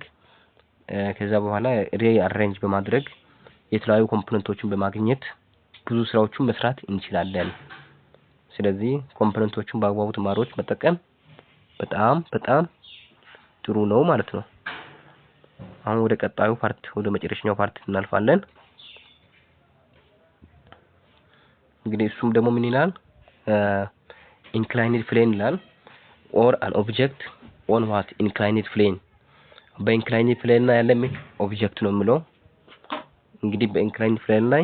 ከዛ በኋላ ሬይ አሬንጅ በማድረግ የተለያዩ ኮምፖነንቶችን በማግኘት ብዙ ስራዎችን መስራት እንችላለን። ስለዚህ ኮምፖነንቶችን በአግባቡ ተማሪዎች መጠቀም በጣም ጥሩ ነው ማለት ነው። አሁን ወደ ቀጣዩ ፓርት ወደ መጨረሻው ፓርት እናልፋለን። እንግዲህ እሱም ደግሞ ምን ይላል? ኢንክላይንድ ፕሌን ይላል። ኦር አን ኦብጀክት ኦን ዋት ኢንክላይንድ ፕሌን። በኢንክላይንድ ፕሌን ላይ ያለ ኦብጀክት ነው የሚለው። እንግዲህ በኢንክላይንድ ፕሌን ላይ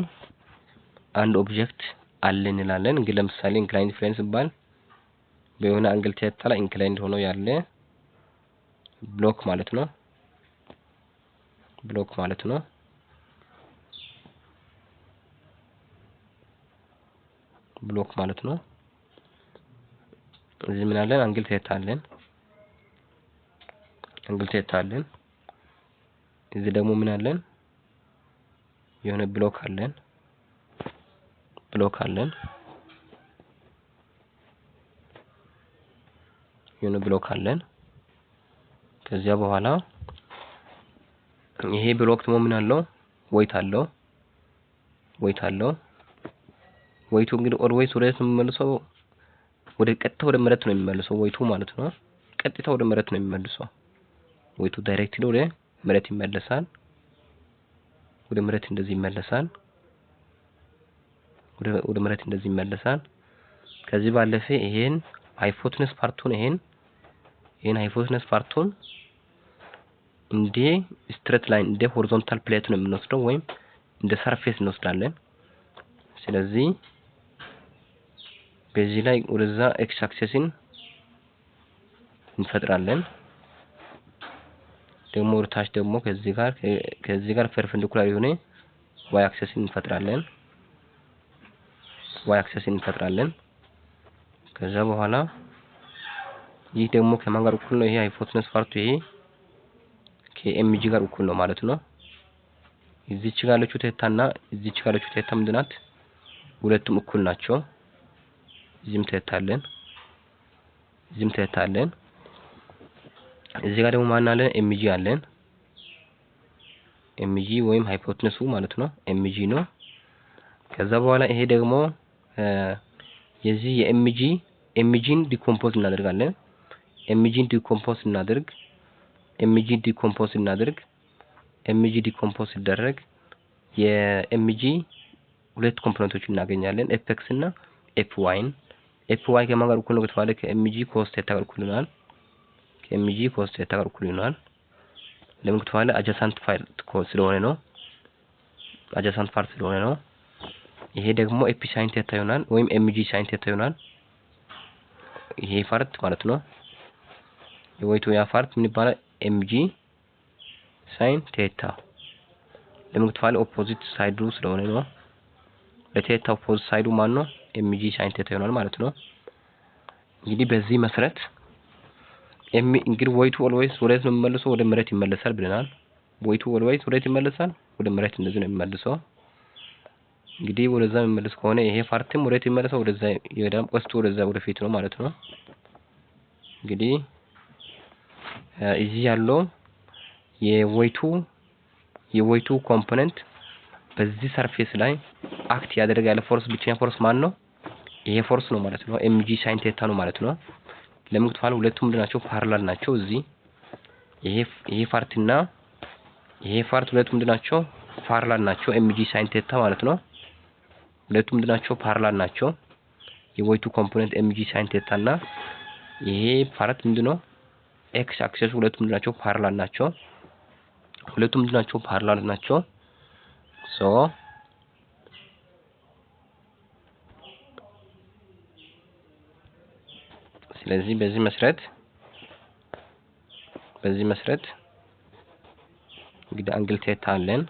አንድ ኦብጀክት አለ እንላለን። እንግዲህ ለምሳሌ ኢንክላይንድ ፕሌን ሲባል በሆነ አንግል ቴታ ላይ ኢንክላይንድ ሆኖ ያለ ብሎክ ማለት ነው። እዚህ ምን አለን? አንግል ቴታ አለን። እዚህ ደግሞ ምን አለን? የሆነ ብሎክ አለን። ከዚያ በኋላ ይሄ ብሎክ ደግሞ ምን አለው? ዌይት አለው። ዌይቱ እንግዲህ ኦልዌይስ ወደ የሚመልሰው ወደ ቀጥታ ወደ መሬት ነው የሚመልሰው ዌይቱ ማለት ነው። ቀጥታ ወደ መሬት ነው የሚመልሰው ዌይቱ ዳይሬክትሊ ወደ መሬት ይመለሳል። ወደ መሬት እንደዚህ ይመለሳል። ከዚህ ባለፈ ይሄን ሃይፖቴነስ ፓርቱን እንደ ስትሬት ላይን እንደ ሆሪዞንታል ፕሌት ነው የምንወስደው ወይም እንደ ሰርፌስ እንወስዳለን። ስለዚህ በዚህ ላይ ወደዛ ኤክስ አክሲስን እንፈጥራለን። ደግሞ ወርታች ደግሞ ከዚህ ጋር ፐርፔንዲኩላር የሆነ ዋይ አክሲስን እንፈጥራለን። ከዛ በኋላ ይህ ደግሞ ከማን ጋር እኩል ነው? ይሄ ሃይፖቴነስ ፓርቱ ይሄ ከኤምጂ ጋር እኩል ነው ማለት ነው። እዚች ጋር ያለችው ቴታና እዚች ጋር ያለችው ቴታ ምንድናት? ሁለቱም እኩል ናቸው። እዚህም ቴታ አለን። እዚህ ጋር ደግሞ ማን አለን? ኤምጂ አለን። ኤምጂ ወይም ሃይፖቴነሱ ማለት ነው ኤምጂ ነው። ከዛ በኋላ ይሄ ደግሞ የዚህ ኤምጂን ዲኮምፖዝ እናደርጋለን። ኤምጂ ዲኮምፖዝ ሲደረግ የኤምጂ ሁለት ኮምፖነንቶች እናገኛለን። ኤፍኤክስ እና ኤፍዋይ ከማን ጋር እኩል ነው ከተባለ ከኤምጂ ኮስ ቴታ ጋር እኩል ይሆናል። ለምን ከተባለ አጃሳንት ፓርት ስለሆነ ነው። ይሄ ደግሞ ኤፒ ሳይን ቴታ ይሆናል ወይም ኤምጂ ሳይን ቴታ ይሆናል። ይሄ ፓርት ማለት ነው የዌይቱ ያ ፓርት ምን ይባላል? ኤምጂ ሳይን ቴታ። ለምን ከተባለ ኦፖዚት ሳይዱ ስለሆነ ነው። ለቴታ ኦፖዚት ሳይዱ ማን ነው? ኤምጂ ሳይን ቴታ ይሆናል ማለት ነው። እንግዲህ በዚህ መሰረት እንግዲህ ዌይቱ ኦልዌይስ ወዴት ነው የሚመለሰው? ወደ መሬት ይመለሳል ብለናል። ዌይቱ ኦልዌይስ ወዴት ይመለሳል? ወደ መሬት እንደዚህ ነው የሚመለሰው። እንግዲህ ወደዛ የሚመለስ ከሆነ ይሄ ፓርትም ወዴት ይመለሰው? ወደዛ ይሄዳል። ቀስቱ ወደዛ ወደፊት ነው ማለት ነው። እንግዲህ እዚህ ያለው የዌይቱ ኮምፖነንት በዚህ ሰርፌስ ላይ አክት ያደረገ ያለ ፎርስ ብቸኛ ፎርስ ማን ነው? ይሄ ፎርስ ነው ማለት ነው። mg sin ቴታ ነው ማለት ነው። ለምን ከተባለ ሁለቱም ምንድናቸው? ፓራላል ናቸው። እዚህ ይሄ ፓርትና ይሄ ፓርት ሁለቱም ምንድናቸው? ፓራላል ናቸው። mg sin ቴታ ማለት ነው። ሁለቱም ምንድናቸው? ፓራላል ናቸው። የዌይቱ ኮምፖነንት mg sin ቴታ እና ይሄ ፓርት ምንድነው? ኤክስ አክሲስ ሁለቱም ምንድናቸው? ፓራላል ናቸው። ሁለቱም ምንድናቸው? ፓራላል ናቸው። ሶ ስለዚህ በዚህ መሰረት እንግዲህ አንግል ቴታ አለን።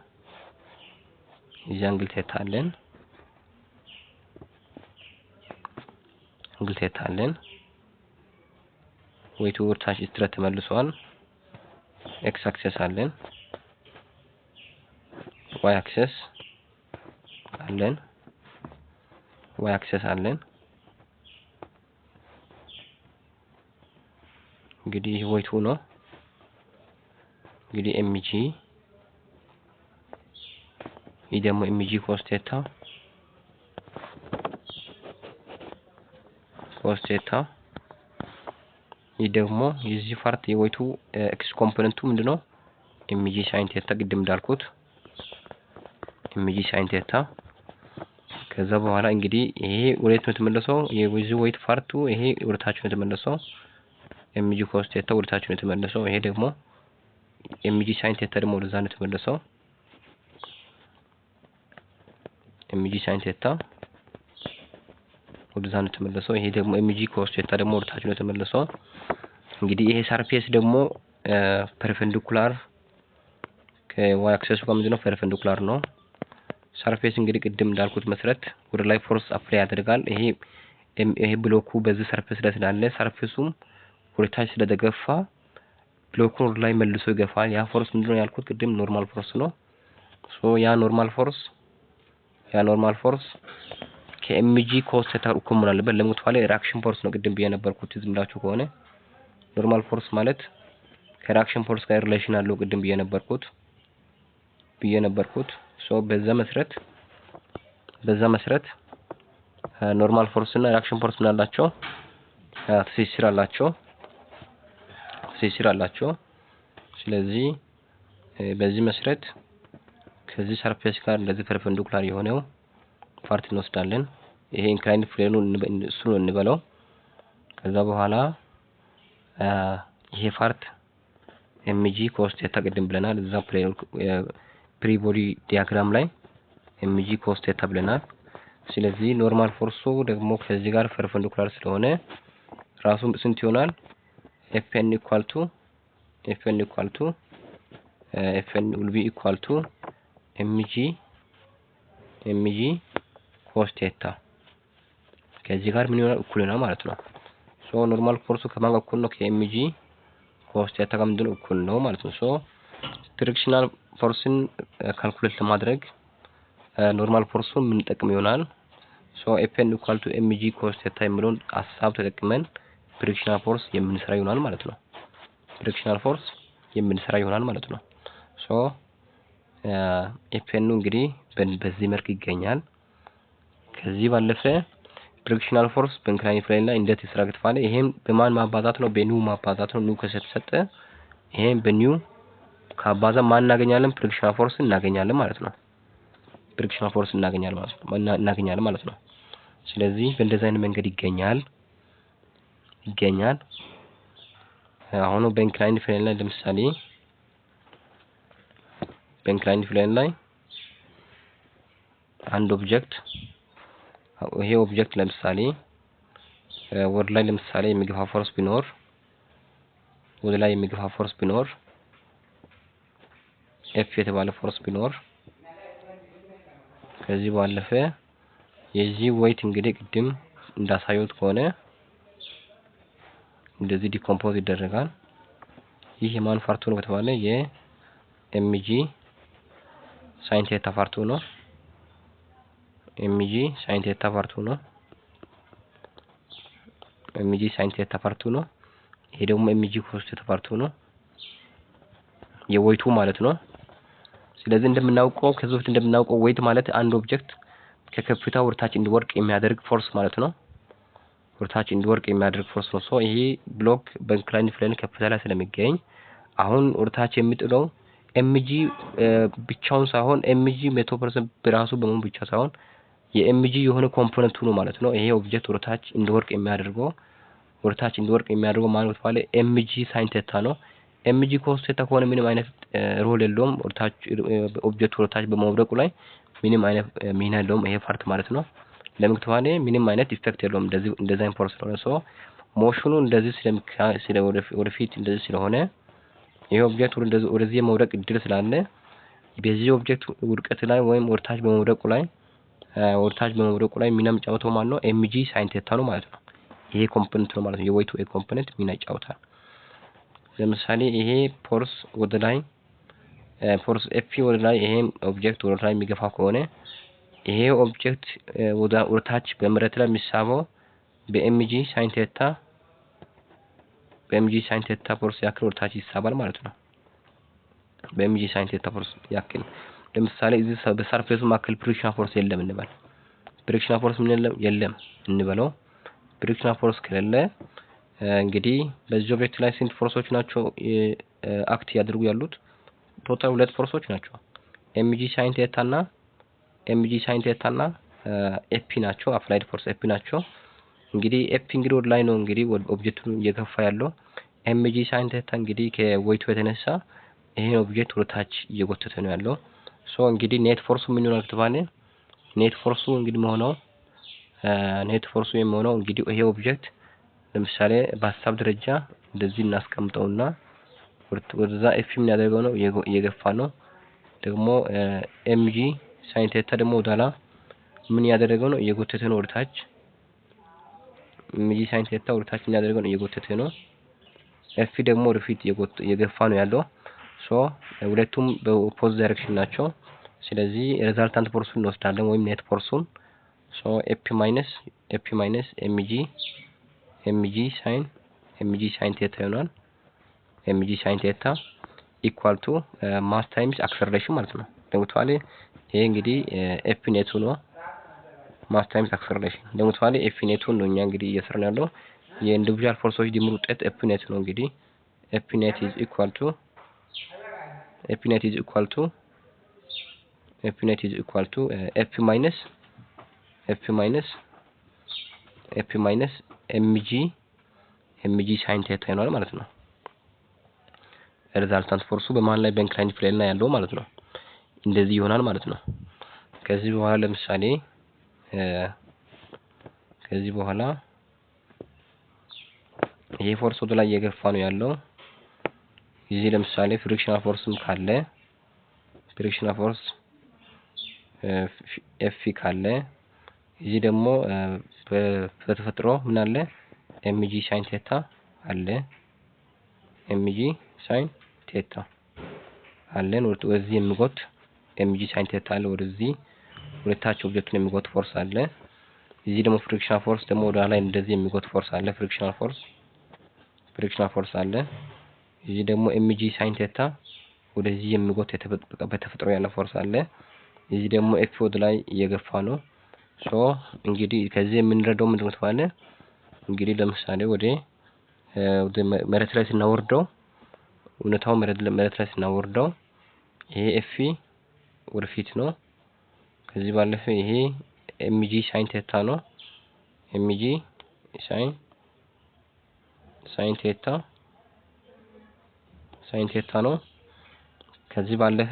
እዚህ አንግል ቴታ አለን። ዌይቱ ወርታች ስትረት ተመልሷል። ኤክስ አክሲስ አለን። ዋይ አክሲስ አለን። እንግዲህ ዌይቱ ነው። እንግዲህ mg ይህ ደግሞ mg cos ቴታ ይህ ደግሞ የዚህ ፓርት የዌይቱ ኤክስ ኮምፖነንቱ ምንድነው? mg sin ቴታ ቅድም እንዳልኩት mg sin ቴታ። ከዛ በኋላ እንግዲህ ይሄ ወዴት ነው የተመለሰው? የዚህ ዌይት ፓርቱ ይሄ ወደታች ነው የተመለሰው። mg cos ቴታ ወደታች ነው የተመለሰው። ይሄ ደግሞ mg sin ቴታ ደግሞ ወደዛ ነው የተመለሰው። mg sin ቴታ ወደዛ ነው የተመለሰው። ይሄ ደግሞ mg cos ቴታ ደግሞ ወደታች ነው የተመለሰው። እንግዲህ ይሄ ሰርፌስ ደግሞ ፐርፔንዲኩላር ከዋይ አክሲስ ጋር ምንድነው? ፐርፔንዲኩላር ነው። ሰርፌስ እንግዲህ ቅድም እንዳልኩት መሰረት ወደ ላይ ፎርስ አፕላይ ያደርጋል። ይሄ ብሎኩ በዚህ ሰርፌስ ላይ ስላለ ሰርፌሱም ወደታች ስለተገፋ ብሎኩን ወደ ላይ መልሶ ይገፋል። ያ ፎርስ ምንድነው ያልኩት ቅድም? ኖርማል ፎርስ ነው። ሶ ያ ኖርማል ፎርስ ከmg cos ቴታ እኩል መሆን አለበት። ለምን ከተባለ ሪአክሽን ፎርስ ነው። ቅድም ብዬ ነበርኩት ዝምላችሁ ከሆነ ኖርማል ፎርስ ማለት ከሪአክሽን ፎርስ ጋር ሪሌሽን አለው። ቅድም ብዬ ነበርኩት። ሶ በዛ መሰረት ኖርማል ፎርስ እና ሪአክሽን ፎርስ ምን አላቸው? ትስስር አላቸው። ስለዚህ በዚህ መሰረት ከዚህ ሰርፌስ ጋር እንደዚህ ፐርፔንዲኩላር የሆነው ፓርት እንወስዳለን። ይሄ ኢንክላይንድ ፕሌኑ እሱ ነው እንበለው። ከዛ በኋላ ይሄ ፓርት mg cos ቴታ ቅድም ብለናል። እዛ ፕሪ ቦዲ ዲያግራም ላይ mg cos ቴታ ብለናል። ስለዚህ ኖርማል ፎርሱ ደግሞ ከዚህ ጋር ፐርፔንዲኩላር ስለሆነ ራሱ ስንት ይሆናል? fn will be equal to mg cos ቴታ ከዚህ ጋር ምን ይሆናል? እኩል ነው ማለት ነው። ሶ ኖርማል ፎርሱ ከማን ጋር እኩል ነው? ከmg cos ቴታ ጋር ምንድነው? እኩል ነው ማለት ነው። ሶ ፍሪክሽናል ፎርስን ካልኩሌት ለማድረግ ኖርማል ፎርሱን ምን ጠቅም ይሆናል? ሶ fn equal to mg cos ቴታ የሚለውን ሐሳብ ተጠቅመን ፍሪክሽናል ፎርስ የምንሰራ ይሆናል ማለት ነው። ሶ fn እንግዲህ በዚህ መልክ ይገኛል። ከዚህ ባለፈ ፍሪክሽናል ፎርስ በኢንክላይን ፕሌን ላይ እንዴት ይስራግፋል? ይሄም በማን ማባዛት ነው? በኒው ማባዛት ነው። ኒው ከተሰጠ ይሄም በኒው ካባዛ ማን እናገኛለን? ፍሪክሽናል ፎርስ እናገኛለን ማለት ነው። ስለዚህ በእንደዚህ አይነት መንገድ ይገኛል። አሁን በኢንክላይን ፕሌን ላይ ለምሳሌ አንድ ኦብጀክት ይሄ ኦብጀክት ለምሳሌ ወደ ላይ ለምሳሌ የሚገፋ ፎርስ ቢኖር ኤፍ የተባለ ፎርስ ቢኖር ከዚህ ባለፈ የዚህ ዌይት እንግዲህ ቅድም እንዳሳየሁት ከሆነ እንደዚህ ዲኮምፖዝ ይደረጋል። ይህ የማን ፓርቱ ነው ከተባለ የmg sin ቴታ ፓርቱ ነው። mg sin ቴታ ፓርቱ ነው። ይሄ ደግሞ mg cos ቴታ ፓርቱ ነው። የዌይቱ ማለት ነው። ስለዚህ እንደምናውቀው ከዚህ በፊት እንደምናውቀው ዌይት ማለት አንድ ኦብጀክት ከከፍታ ወደታች እንዲወርቅ የሚያደርግ ፎርስ ማለት ነው። ወደታች እንዲወርቅ የሚያደርግ ፎርስ ነው። ሶ ይሄ ብሎክ በኢንክላይንድ ፕሌን ከፍታ ላይ ስለሚገኝ አሁን ወደታች የሚጥለው ኤምጂ ብቻውን ሳይሆን ኤምጂ 100% በራሱ በመሆኑ ብቻ ሳይሆን የኤምጂ የሆነ ኮምፖነንቱ ነው ማለት ነው። ይሄ ኦብጀክት ወደታች እንዲወርቅ የሚያደርገው ማለት ባለ ኤምጂ ሳይን ቴታ ነው። ኤምጂ ኮስ ቴታ ከሆነ ምንም አይነት ሮል የለውም። ወደታች ኦብጀክቱ ወደታች በመውደቁ ላይ ምንም አይነት ሚና የለውም ይሄ ፓርት ማለት ነው። ለምን ከተባለ ምንም አይነት ኢፌክት የለውም እንደዚህ ፎርስ ስለሆነ ሶ ሞሽኑ እንደዚህ ወደፊት እንደዚህ ስለሆነ ይሄ ኦብጀክት ወደዚህ የመውደቅ እድል ስላለ በዚህ ኦብጀክት ውድቀት ላይ ወይም ወደታች በመውደቁ ላይ ሚና የሚጫወተው ማለት ነው ኤምጂ ሳይን ቴታ ነው ማለት ነው። ይሄ ኮምፖነንት ነው ማለት ነው። የዌይቱ ኮምፖነንት ሚና ይጫወታል። ለምሳሌ ይሄ ፎርስ ወደ ላይ ፎርስ ኤፍ ወደ ላይ ይሄ ኦብጀክት ወደ ላይ የሚገፋ ከሆነ ይሄ ኦብጀክት ወደታች በመሬት ላይ የሚሳበው በኤምጂ ሳይን ቴታ ፎርስ ያክል ወደታች ይሳባል ማለት ነው። በኤምጂ ሳይን ቴታ ፎርስ ያክል ለምሳሌ እዚህ በሰርፌሱ ማከል ፍሪክሽን ፎርስ የለም እንበል። ፍሪክሽን ፎርስ ምን የለም እንበለው። ፍሪክሽን ፎርስ ከሌለ እንግዲህ በዚህ ኦብጀክት ላይ ስንት ፎርሶች ናቸው አክት ያድርጉ ያሉት? ቶታል 2 ፎርሶች ናቸው። ኤምጂ ሳይን ቴታ እና ኤፒ ናቸው። አፕላይድ ፎርስ ኤፒ ናቸው። እንግዲህ ኤፒ እንግዲህ ወደ ላይ ነው እንግዲህ ኦብጀክቱን እየገፋ ያለው። ኤምጂ ሳይን ቴታ እንግዲህ ከዌይቱ የተነሳ ይሄን ኦብጀክት ወደ ታች እየጎተተ ነው ያለው። ሶ እንግዲህ ኔት ፎርሱ ምን ይሆናል ከተባለ ኔት ፎርሱ የሚሆነው እንግዲህ ይሄ ኦብጀክት ለምሳሌ በሀሳብ ደረጃ እንደዚህ እናስቀምጠውና ወደዛ ኤፍ ምን ያደርገው ነው እየገፋ ነው። ደግሞ ኤምጂ ሳይን ቴታ ደግሞ ወደኋላ ምን ያደረገው ነው እየጎተተ ነው ወደታች። ኤምጂ ሳይን ቴታ ወደታች ምን ያደርገው ነው እየጎተተ ነው። ኤፍ ደግሞ ወደፊት እየገፋ ነው ያለው። ሶ ሁለቱም በኦፖዝ ዳይሬክሽን ናቸው። ስለዚህ ሪዛልታንት ፎርሱን እንወስዳለን ወይም ኔት ፎርሱን። ሶ ኤፒ ማይነስ ኤምጂ ሳይን ቴታ ይሆናል። ኤምጂ ሳይን ቴታ ኢኳል ቱ ማስ ታይምስ አክሰለሬሽን ማለት ነው። ለምሳሌ ይሄ እንግዲህ ኤፒ ኔቱ ነው። ማስ ታይምስ አክሰለሬሽን ለምሳሌ ኤፒ ኔቱን ነው እኛ እንግዲህ እየሰራን ያለው። የኢንዲቪጁዋል ፎርሶች ድምር ውጤት ኤፒ ኔት ነው። እንግዲህ ኤፒ ኔት ኢዝ ኢኳል ቱ ኤፒ ማይነስ ኤምጂ ሳይን ቴታ ይሆናል ማለት ነው። ሪዛልታንት ፎርሱ በመሃል ላይ በኢንክላይንድ ፕሌን ላይ ያለው ማለት ነው። እንደዚህ ይሆናል ማለት ነው። ከዚህ በኋላ ይሄ ፎርስ ወደ ላይ እየገፋ ነው ያለው። እዚህ ለምሳሌ ፍሪክሽናል ፎርስም ካለ ፍሪክሽናል ፎርስ ኤፍ ካለ እዚህ ደግሞ በተፈጥሮ ምን አለ ኤምጂ ሳይን ቴታ አለ። ኤምጂ ሳይን ቴታ አለን ወደዚህ የሚጎት ኤምጂ ሳይን ቴታ አለ። ወደዚህ ወደታች ኦብጀክቱን የሚጎት ፎርስ አለ። እዚህ ደግሞ ፍሪክሽናል ፎርስ ደግሞ ወደ ላይ እንደዚህ የሚጎት ፎርስ አለ። ፍሪክሽናል ፎርስ አለ። እዚህ ደግሞ ኤምጂ ሳይን ቴታ ወደዚህ የሚጎት በተፈጥሮ ያለ ፎርስ አለ። እዚህ ደግሞ ኤፍ ወደ ላይ እየገፋ ነው። ሶ እንግዲህ ከዚህ የምንረዳው ምንድነው ተባለ እንግዲህ ለምሳሌ ወደ መሬት ላይ ስናወርደው እውነታው መሬት ላይ ስናወርደው ይሄ ኤፍ ወደፊት ነው። ከዚህ ባለፈ ይሄ ኤምጂ ሳይን ቴታ ነው። ኤምጂ ሳይን ቴታ ነው። ከዚህ ባለፈ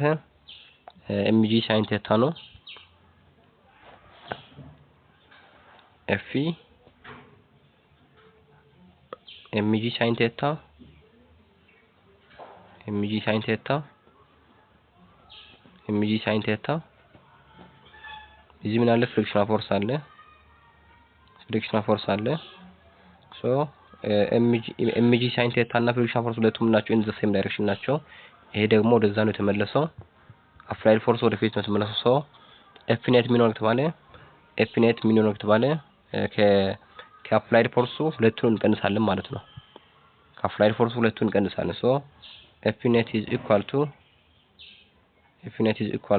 ኤምጂ ሳይን ቴታ ነው። ኤፍ ኤምጂ ሳይን ቴታ እዚህ ምን አለ ፍሪክሽናል ፎርስ አለ። ሶ ኤምጂ ሳይን ቴታ እና ፍሪክሽናል ፎርስ ሁለቱም ናቸው ኢን ዘ ሴም ዳይሬክሽን ናቸው። ይሄ ደግሞ ወደዛ ነው የተመለሰው። አፕላይድ ፎርስ ወደፊት ነው የተመለሰው። ሶ ኤፍ ኔት ምን ሆነ ከተባለ ከአፕላይድ ፎርሱ ሁለቱን እንቀንሳለን ማለት ነው። ከአፕላይድ ፎርሱ ሁለቱን እንቀንሳለን። ሶ F net is equal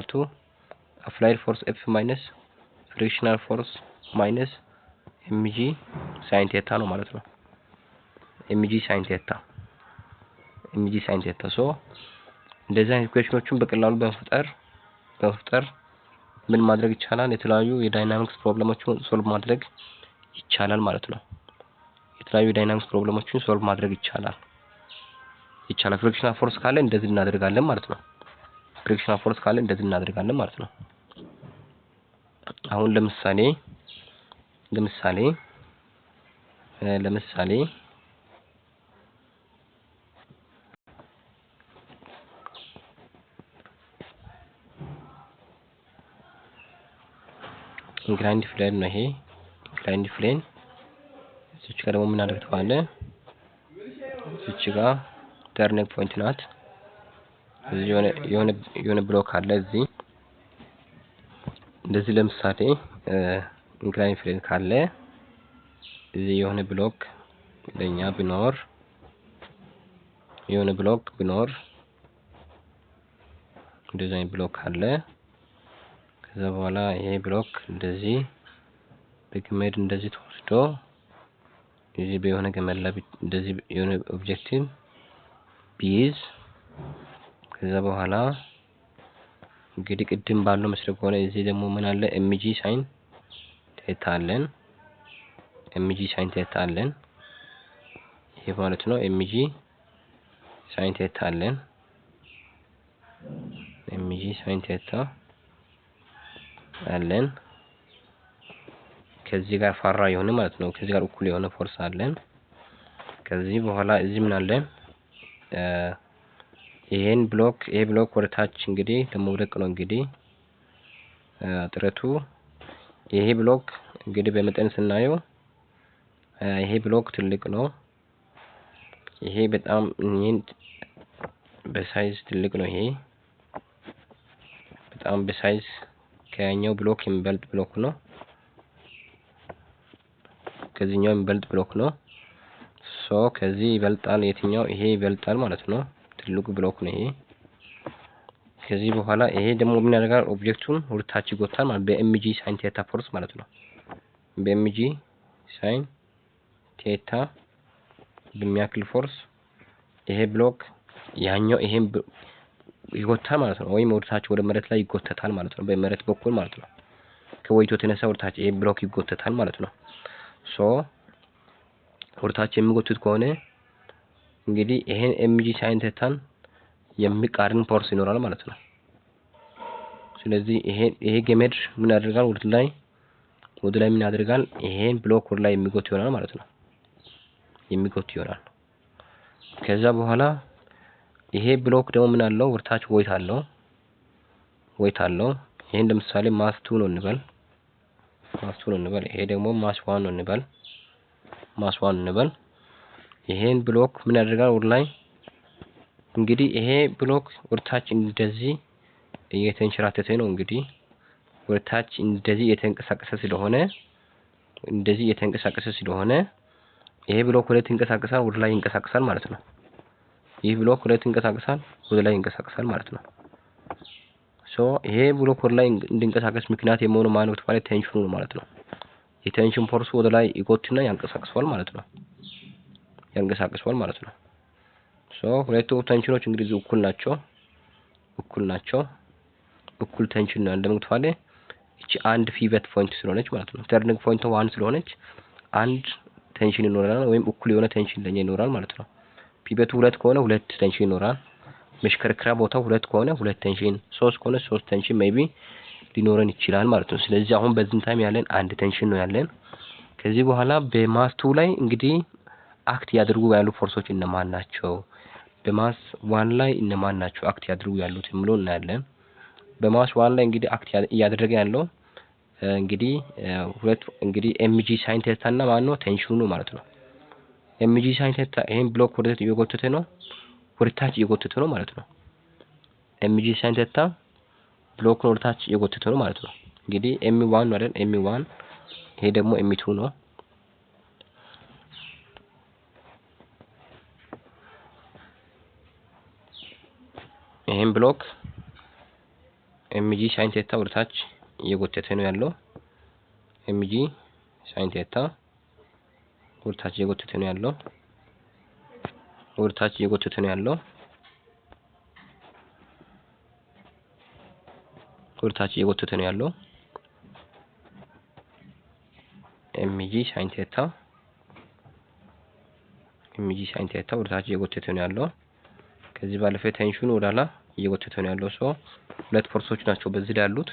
to applied force F minus frictional force minus mg sin theta ነው ማለት ነው። mg sin theta ሶ እንደዚህ አይነት ኢኩዌሽኖችን በቀላሉ በመፍጠር ምን ማድረግ ይቻላል? የተለያዩ የዳይናሚክስ ፕሮብሌሞችን ሶልቭ ማድረግ ይቻላል ማለት ነው። ፍሪክሽናል ፎርስ ካለ እንደዚህ እናደርጋለን ማለት ነው። አሁን ለምሳሌ ኢንክላይንድ ፕሌን ነው ይሄ ኢንክላይንድ ፕሌን። እዚች ጋር ደግሞ ምን አድርገዋለ? እዚች ጋር ተርኒንግ ፖይንት ናት። እዚህ የሆነ ብሎክ አለ እዚህ እንደዚህ ለምሳሌ ኢንክላይንድ ፕሌን ካለ እዚህ የሆነ ብሎክ ለኛ ቢኖር እንደዚህ አይነት ብሎክ አለ። ከዛ በኋላ ይሄ ብሎክ እንደዚህ በገመድ እንደዚህ ተወስዶ እዚህ በየሆነ ገመድ ላይ እንደዚህ የሆነ ኦብጀክቲቭ ቢይዝ ከዛ በኋላ እንግዲህ ቅድም ባለው መስረት ከሆነ እዚህ ደግሞ ምን አለ? mg sin theta አለን። ይሄ ማለት ነው mg sin theta አለን። ከዚህ ጋር ፋራ የሆነ ማለት ነው። ከዚህ ጋር እኩል የሆነ ፎርስ አለን። ከዚህ በኋላ እዚህ ምን አለን? ይሄ ብሎክ ወደ ታች እንግዲህ ለመውደቅ ነው እንግዲህ ጥረቱ። ይሄ ብሎክ እንግዲህ በመጠን ስናየው ይሄ ብሎክ ትልቅ ነው። ይሄ በጣም በሳይዝ ትልቅ ነው። ይሄ በጣም በሳይዝ ከኛው ብሎክ የሚበልጥ ብሎክ ነው። ከዚህኛው የሚበልጥ ብሎክ ነው። ሶ ከዚህ ይበልጣል። የትኛው? ይሄ ይበልጣል ማለት ነው። ትልቁ ብሎክ ነው ይሄ። ከዚህ በኋላ ይሄ ደግሞ ምን ያደርጋል? ኦብጀክቱን ወደ ታች ይጎታል ማለት በኤምጂ ሳይን ቴታ ፎርስ ማለት ነው። በኤምጂ ሳይን ቴታ በሚያክል ፎርስ ይሄ ብሎክ ያኛው ይሄን ይጎታል ማለት ነው። ወይም ወደ ታች ወደ መሬት ላይ ይጎተታል ማለት ነው። በመሬት በኩል ማለት ነው። ከወይቱ የተነሳ ወደ ታች ይሄ ብሎክ ይጎተታል ማለት ነው። ሶ ወደ ታች የሚጎትት ከሆነ እንግዲህ ይሄን ኤምጂ ሳይን ቴታን የሚቃረን ፎርስ ይኖራል ማለት ነው። ስለዚህ ይሄ ገመድ ምን ያደርጋል? ወደ ላይ ምን ያደርጋል? ይሄን ብሎክ ወደ ላይ የሚጎት ይሆናል ማለት ነው። ከዛ በኋላ ይሄ ብሎክ ደግሞ ምን አለው? ወደ ታች ዌይት አለው። ይሄን ለምሳሌ ማስ 2 ነው እንበል። ይሄ ደግሞ ማስ 1 ነው እንበል። ይሄን ብሎክ ምን ያደርጋል? ወደ ላይ እንግዲህ ይሄ ብሎክ ወደ ታች እንደዚህ እየተንሸራተተ ነው። እንግዲህ ወደ ታች እንደዚህ እየተንቀሳቀሰ ስለሆነ ይሄ ብሎክ ወደ ተንቀሳቀሳል ወደ ላይ ይንቀሳቀሳል ማለት ነው። ይሄ ብሎክ ወደ ተንቀሳቀሳል ወደ ላይ ይንቀሳቀሳል ማለት ነው። ሶ ይሄ ብሎክ ወደ ላይ እንዲንቀሳቀስ ምክንያት የሚሆነው ማን ነው? ተባለ ቴንሽኑ ነው ማለት ነው። የቴንሽን ፎርሱ ወደ ላይ ይጎትና ያንቀሳቅሰዋል ማለት ነው። ሶ ሁለቱ ቴንሽኖች እንግዲህ እኩል ናቸው። እኩል ቴንሽን ነው እንደምትፋለ እቺ አንድ ፒቨት ፖይንት ስለሆነች ማለት ነው። ተርኒንግ ፖይንት 1 ስለሆነች አንድ ቴንሽን ይኖራል ወይም እኩል የሆነ ቴንሽን ለኛ ይኖራል ማለት ነው። ፒቨቱ 2 ከሆነ 2 ቴንሽን ይኖራል። መሽከርከሪያ ቦታው 2 ከሆነ 2 ቴንሽን፣ 3 ከሆነ 3 ቴንሽን ሜቢ ሊኖረን ይችላል ማለት ነው። ስለዚህ አሁን በዚህ ታይም ያለን አንድ ቴንሽን ነው ያለን። ከዚህ በኋላ በማስ 2 ላይ እንግዲህ አክት ያድርጉ ያሉ ፎርሶች እነማን ናቸው? በማስ 1 ላይ እነማን ናቸው አክት ያድርጉ ያሉት የሚለው እናያለን። በማስ 1 ላይ እንግዲህ አክት እያደረገ ያለው እንግዲህ እንግዲህ ኤምጂ ሳይን ቴታ እና ማን ነው? ቴንሽኑ ነው ማለት ነው። ኤምጂ ሳይን ቴታ ይሄን ብሎክ ወደ ታች እየጎተተ ነው ማለት ነው። ኤምጂ ሳይን ቴታ ብሎክን ወደ ታች እየጎተተ ነው ማለት ነው። እንግዲህ ኤም1 ነው አይደል? ኤም1 ይሄ ደግሞ ኤም2 ነው። ይሄን ብሎክ ኤምጂ ሳይን ቴታ ወደታች እየጎተተ ነው ያለው። ኤምጂ ሳይን ቴታ ወደታች እየጎተተ ነው ያለው። ወደታች እየጎተተ ነው ያለው። ወደታች እየጎተተ ነው ያለው። ኤምጂ ሳይን ቴታ ወደታች እየጎተተ ነው ያለው። ከዚህ ባለፈ ቴንሽኑ ወዳላ እየጎተተ ነው ያለው። ሶ ሁለት ፎርሶች ናቸው በዚህ ላይ ያሉት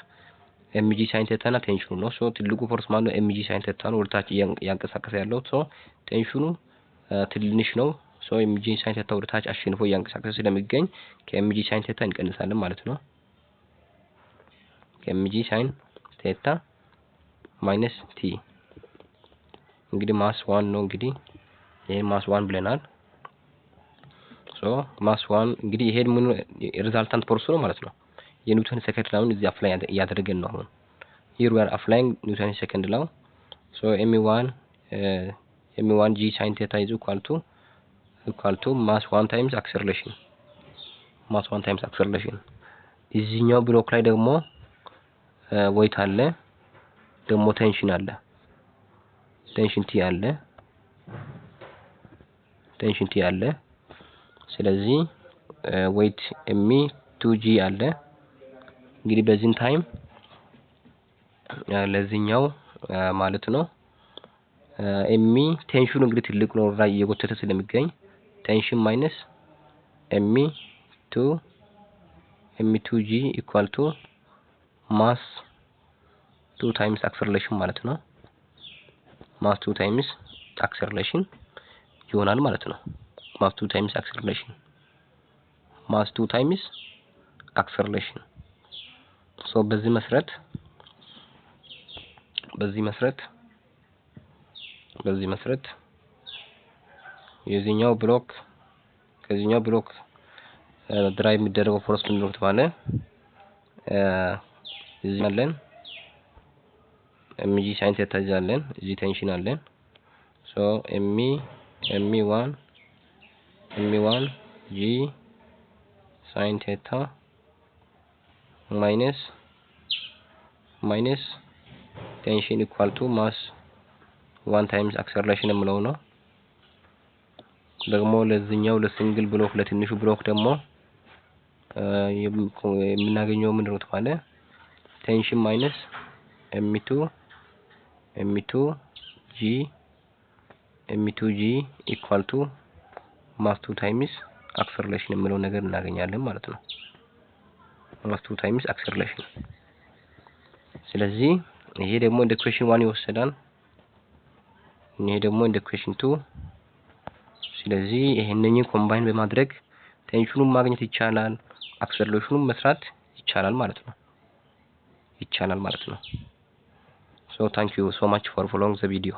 ኤምጂ ሳይን ቴታ እና ቴንሽኑ ነው። ሶ ትልቁ ፎርስ ማለት ነው ኤምጂ ሳይን ቴታ ነው ወደታች ያንቀሳቀሰ ያለው። ሶ ቴንሽኑ ትንሽ ነው። ሶ ኤምጂ ሳይን ቴታ ወደታች አሸንፎ ያንቀሳቀሰ ስለሚገኝ ከኤምጂ ሳይን ቴታ እንቀንሳለን ማለት ነው። ከኤምጂ ሳይን ቴታ ማይነስ ቲ እንግዲህ ማስ 1 ነው። እንግዲህ ይሄ ማስ 1 ብለናል። ሶ ማስ 1 እንግዲህ ይሄ ምን ሪዛልታንት ፎርስ ነው ማለት ነው። የኒውተን ሰከንድ ላውን እዚህ አፕላይ ያደረገን ነው። አሁን here we are applying ኒውተን ሰከንድ ላው። ሶ m1 g sin theta is equal to mass 1 times acceleration እዚህኛው ብሎክ ላይ ደግሞ ዌይት አለ፣ ደግሞ ቴንሽን አለ። ቴንሽን ቲ አለ። ስለዚህ ዌይት ኤም 2g አለ። እንግዲህ በዚህን ታይም ለዚህኛው ማለት ነው ኤሚ ቴንሽኑ እንግዲህ ትልቅ ነው ላይ እየጎተተ ስለሚገኝ ቴንሽን ማይነስ ኤሚ 2g ኢኳል ቱ ማስ 2 ታይምስ አክሰለሬሽን ማለት ነው። ማስ 2 ታይምስ አክሰለሬሽን ይሆናል ማለት ነው። ማስ 2 ታይምስ አክሰለሬሽን ሶ በዚህ መሰረት የዚህኛው ብሎክ ከዚህኛው ብሎክ ድራይቭ የሚደረገው ፎርስ ምንድነው ተባለ? እዚህ አለን ኤምጂ ሳይን ቴታ አለን፣ እዚህ ቴንሽን አለን። ሶ ኤም1 ጂ ሳይን ቴታ ማይነስ ቴንሽን ኢኳል ቱ ማስ 1 ታይምስ አክሰለሬሽን የምለው ነው። ደግሞ ለዚህኛው ለሲንግል ብሎክ ለትንሹ ብሎክ ደግሞ የምናገኘው ምንድነው ተባለ? ቴንሽን ማይነስ ኤም2 ጂ ኢኳል ቱ ማስ 2 ታይምስ አክሰለሬሽን የምለው ነገር እናገኛለን ማለት ነው። ማስ 2 ታይምስ አክሰለሬሽን። ስለዚህ ይሄ ደግሞ እንደ ኢኩዌሽን 1 ይወሰዳል፣ ይሄ ደግሞ እንደ ኢኩዌሽን 2። ስለዚህ ይሄንኛው ኮምባይን በማድረግ ቴንሽኑን ማግኘት ይቻላል፣ አክሰለሬሽኑን መስራት ይቻላል ማለት ነው። So thank you so much for following the video.